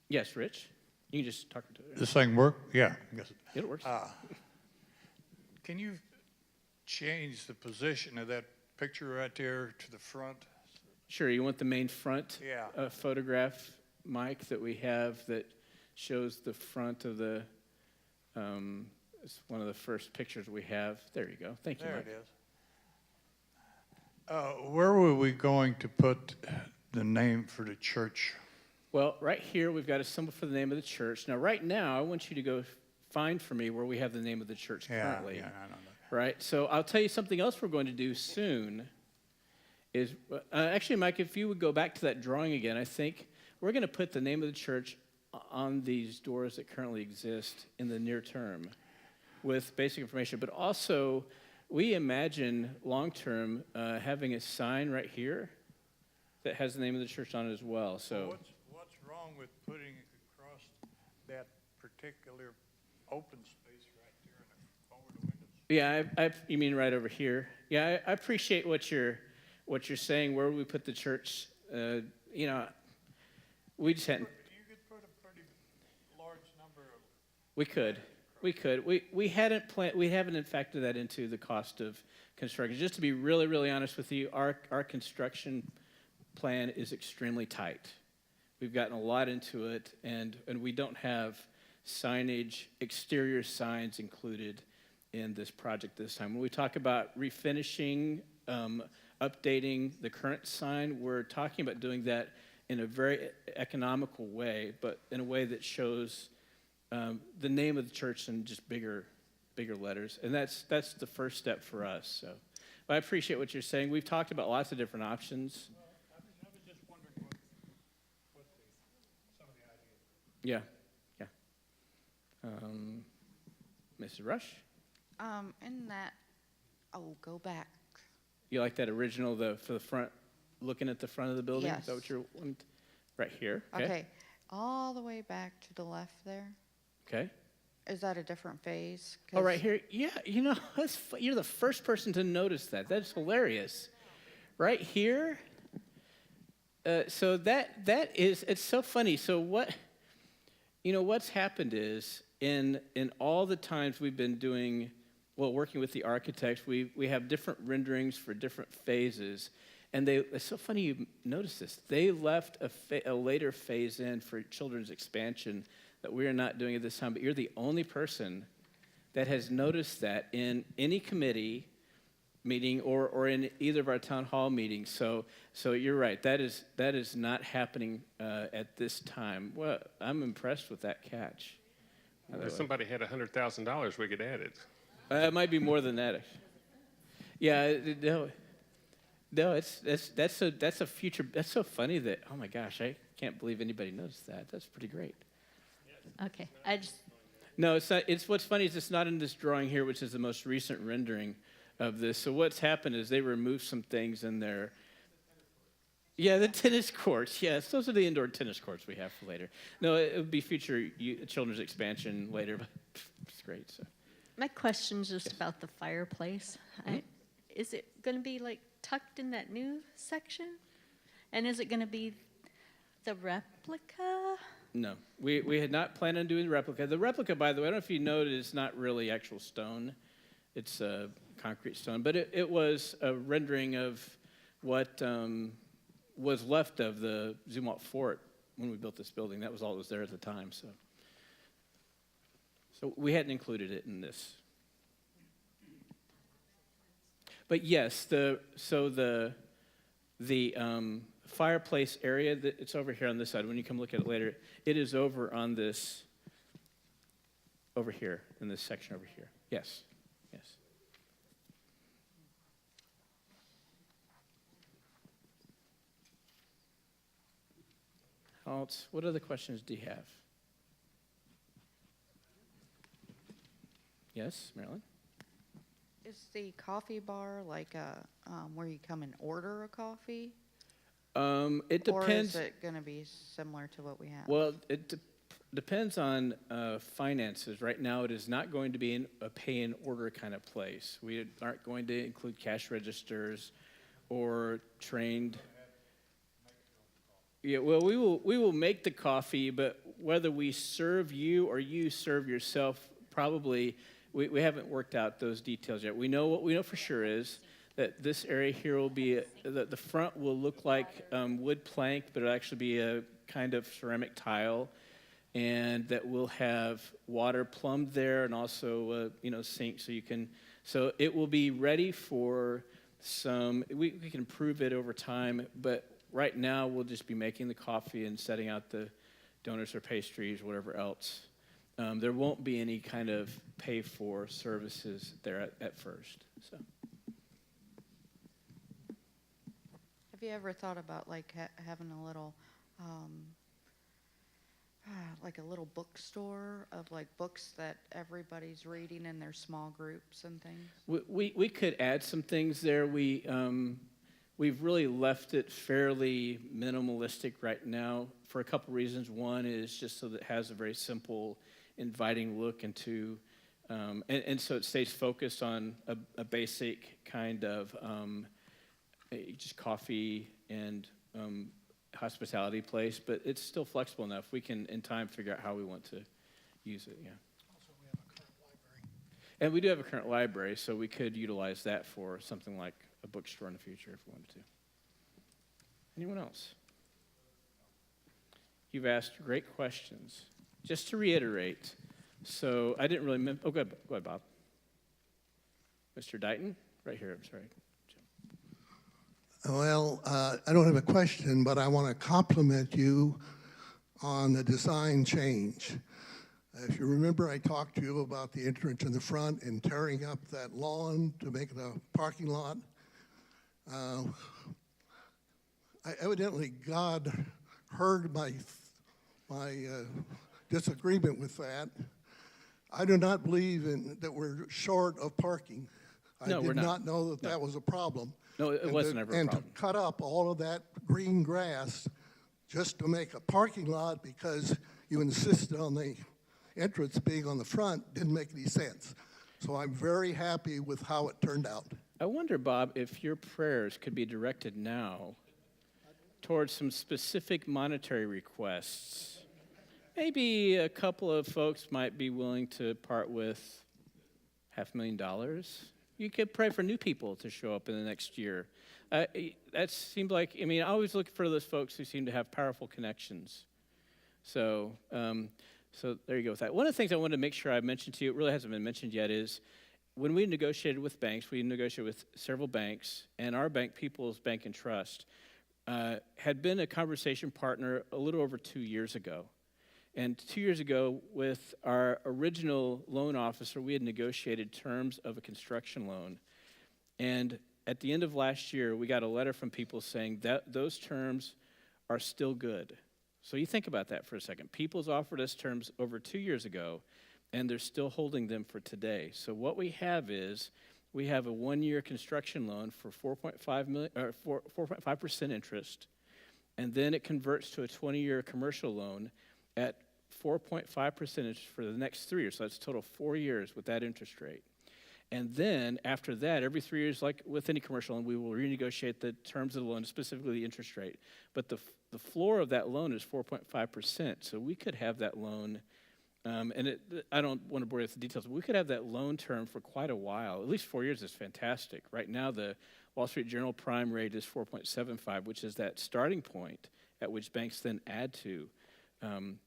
[SPEAKER 1] Yes, Rich. You can just talk to it.
[SPEAKER 20] This thing work? Yeah.
[SPEAKER 1] It works.
[SPEAKER 20] Can you change the position of that picture right there to the front?
[SPEAKER 1] Sure. You want the main front
[SPEAKER 20] Yeah.
[SPEAKER 1] photograph, Mike, that we have that shows the front of the, it's one of the first pictures we have. There you go. Thank you,
[SPEAKER 20] There
[SPEAKER 1] Mike.
[SPEAKER 20] it is. Where were we going to put the name for the church?
[SPEAKER 1] Well, right here, we've got a symbol for the name of the church. Now, right now, I want you to go find for me where we have the name of the church currently.
[SPEAKER 20] Yeah, I know that.
[SPEAKER 1] Right? So I'll tell you something else we're going to do soon is, actually, Mike, if you would go back to that drawing again, I think we're going to put the name of the church on these doors that currently exist in the near term with basic information. But also, we imagine long-term having a sign right here that has the name of the church on it as well. So.
[SPEAKER 20] What's wrong with putting it across that particular open space right there over the windows?
[SPEAKER 1] Yeah, you mean right over here? Yeah, I appreciate what you're saying. Where we put the church, we just hadn't.
[SPEAKER 20] You could put a pretty large number of.
[SPEAKER 1] We could. We hadn't planned. We haven't factored that into the cost of construction. Just to be really, really honest with you, our construction plan is extremely tight. We've gotten a lot into it, and we don't have signage, exterior signs included in this project this time. When we talk about refinishing, updating the current sign, we're talking about doing that in a very economical way, but in a way that shows the name of the church in just bigger letters, and that's the first step for us. So, but I appreciate what you're saying. We've talked about lots of different options.
[SPEAKER 20] I was just wondering what some of the ideas.
[SPEAKER 1] Yeah. Mrs. Rush,
[SPEAKER 11] In that, go back.
[SPEAKER 1] you like that original for the front, looking at the front of the building? Is that
[SPEAKER 11] Yes.
[SPEAKER 1] what you're wanting? Right here.
[SPEAKER 11] Okay, all the way back to the left there.
[SPEAKER 1] Okay.
[SPEAKER 11] Is that a different phase?
[SPEAKER 1] Oh, right here. Yeah, you're the first person to notice that. That's hilarious. Right here. So that is, it's so funny. So what's happened is in all the times we've been working with the architects, we have different renderings for different phases. And it's so funny you notice this. They left a later phase in for children's expansion that we are not doing at this time, but you're the only person that has noticed that in any committee meeting or in either of our town hall meetings. So you're right. That is not happening at this time. Well, I'm impressed with that catch.
[SPEAKER 2] If somebody had $100,000, we could add it.
[SPEAKER 1] It might be more than that. Yeah, no, that's a future. That's so funny that, oh my gosh, I can't believe anybody noticed that. That's pretty great.
[SPEAKER 3] Okay,
[SPEAKER 1] No, it's not. What's funny is it's not in this drawing here, which is the most recent rendering of this. So what's happened is they removed some things in there. Yeah, the tennis courts. Yes, those are the indoor tennis courts we have for later. No, it would be future children's expansion later, but it's great. So
[SPEAKER 21] My question's just about the fireplace. Is it going to be like tucked in that new section? And is it going to be the replica?
[SPEAKER 1] no, we had not planned on doing the replica. The replica, by the way, I don't know if you noted, it's not really actual stone. It's concrete stone, but it was a rendering of what was left of the Zumwalt Fort when we built this building. That was all that was there at the time. So we hadn't included it in this. But yes, the fireplace area, it's over here on this side. When you come look at it later, it is over on this, over here, in this section over here. Yes, yes. What other questions do you have? Yes, Marilyn?
[SPEAKER 11] Is the coffee bar like where you come and order a coffee?
[SPEAKER 1] It depends.
[SPEAKER 11] Or is it going to be similar to what we have?
[SPEAKER 1] Well, it depends on finances. Right now, it is not going to be a pay-and-order kind of place. We aren't going to include cash registers or trained. Yeah, well, we will make the coffee, but whether we serve you or you serve yourself, probably we haven't worked out those details yet. What we know for sure is that this area here will be, the front will look like wood plank, but it'll actually be a kind of ceramic tile, and that will have water plumbed there and also, sink so it will be ready for we can improve it over time, but right now we'll just be making the coffee and setting out the donuts or pastries, whatever else. There won't be any kind of pay-for services there at first. So.
[SPEAKER 11] Have you ever thought about like having a little, like a little bookstore of like books that everybody's reading in their small groups and things?
[SPEAKER 1] We could add some things there. We've really left it fairly minimalistic right now for a couple reasons. One is just so that it has a very simple, inviting look into, and so it stays focused on a basic kind of just coffee and hospitality place, but it's still flexible enough. We can, in time, figure out how we want to use it, yeah.
[SPEAKER 20] Also, we have a current library.
[SPEAKER 1] And we do have a current library, so we could utilize that for something like a bookstore in the future if we wanted to. Anyone else? You've asked great questions. Just to reiterate, so I didn't really, go ahead, Bob. Mr. Dighton, right here, I'm sorry.
[SPEAKER 22] Well, I don't have a question, but I want to compliment you on the design change. If you remember, I talked to you about the entrance in the front and tearing up that lawn to make it a parking lot. Evidently, God heard my disagreement with that. I do not believe that we're short of parking.
[SPEAKER 1] No,
[SPEAKER 22] I
[SPEAKER 1] we're
[SPEAKER 22] did
[SPEAKER 1] not.
[SPEAKER 22] not know that that was a problem.
[SPEAKER 1] No, it wasn't ever a
[SPEAKER 22] And
[SPEAKER 1] problem.
[SPEAKER 22] to cut up all of that green grass just to make a parking lot because you insisted on the entrance being on the front didn't make any sense. So I'm very happy with how it turned out.
[SPEAKER 1] I wonder, Bob, if your prayers could be directed now towards some specific monetary requests. Maybe a couple of folks might be willing to part with $500,000. You could pray for new people to show up in the next year. That seemed like, I mean, I always look for those folks who seem to have powerful connections. So there you go with that. One of the things I wanted to make sure I mentioned to you, it really hasn't been mentioned yet, is when we negotiated with banks, we negotiated with several banks, and our bank, People's Bank and Trust, had been a conversation partner a little over 2 years ago. And 2 years ago, with our original loan officer, we had negotiated terms of a construction loan. And at the end of last year, we got a letter from people saying that those terms are still good. So you think about that for a second. People's offered us terms over 2 years ago, and they're still holding them for today. So what we have is we have a 1-year construction loan for 4.5% interest, and then it converts to a 20-year commercial loan at 4.5% interest for the next 3 years. So that's a total of 4 years with that interest rate. And then after that, every 3 years, like with any commercial loan, we will renegotiate the terms of the loan, specifically the interest rate. But the floor of that loan is 4.5%. So we could have that loan, I don't want to bore you with the details, but we could have that loan term for quite a while. At least 4 years is fantastic. Right now, the Wall Street Journal prime rate is 4.75, which is that starting point at which banks then add to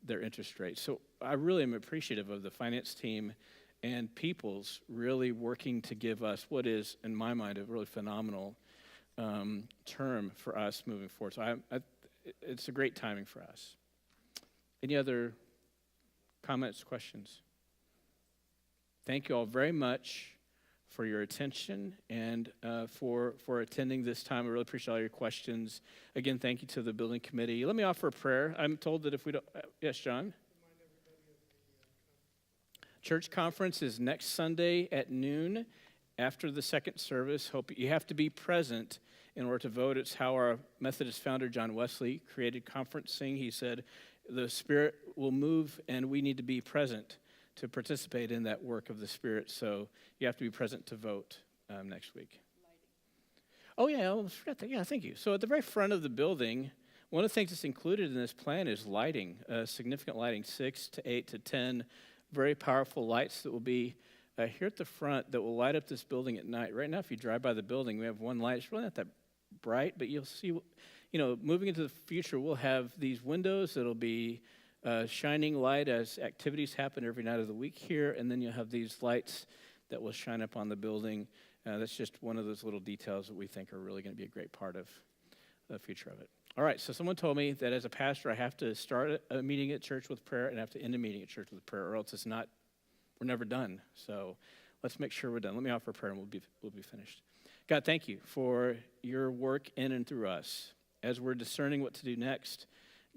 [SPEAKER 1] their interest rate. So I really am appreciative of the finance team and People's really working to give us what is, in my mind, a really phenomenal term for us moving forward. So it's a great timing for us. Any other comments, questions? Thank you all very much for your attention and for attending this time. I really appreciate all your questions. Again, thank you to the building committee. Let me offer a prayer. I'm told that if we don't, yes, John? Church conference is next Sunday at noon after the second service. Hope you have to be present in order to vote. It's how our Methodist founder, John Wesley, created conferencing. He said, the Spirit will move and we need to be present to participate in that work of the Spirit. So you have to be present to vote next week. Oh, yeah, I almost forgot that. Yeah, thank you. So at the very front of the building, one of the things that's included in this plan is lighting, significant lighting, 6 to 8 to 10 very powerful lights that will be here at the front that will light up this building at night. Right now, if you drive by the building, we have one light. It's really not that bright, but you'll see, moving into the future, we'll have these windows that'll be shining light as activities happen every night of the week here, and then you'll have these lights that will shine up on the building. That's just one of those little details that we think are really going to be a great part of the future of it. All right, so someone told me that as a pastor, I have to start a meeting at church with prayer and I have to end a meeting at church with prayer, or else we're never done. So let's make sure we're done. Let me offer prayer and we'll be finished. God, thank you for your work in and through us. As we're discerning what to do next,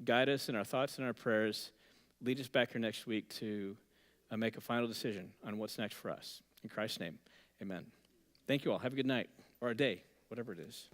[SPEAKER 1] guide us in our thoughts and our prayers. Lead us back here next week to make a final decision on what's next for us. In Christ's name, amen. Thank you all. Have a good night or a day, whatever it is.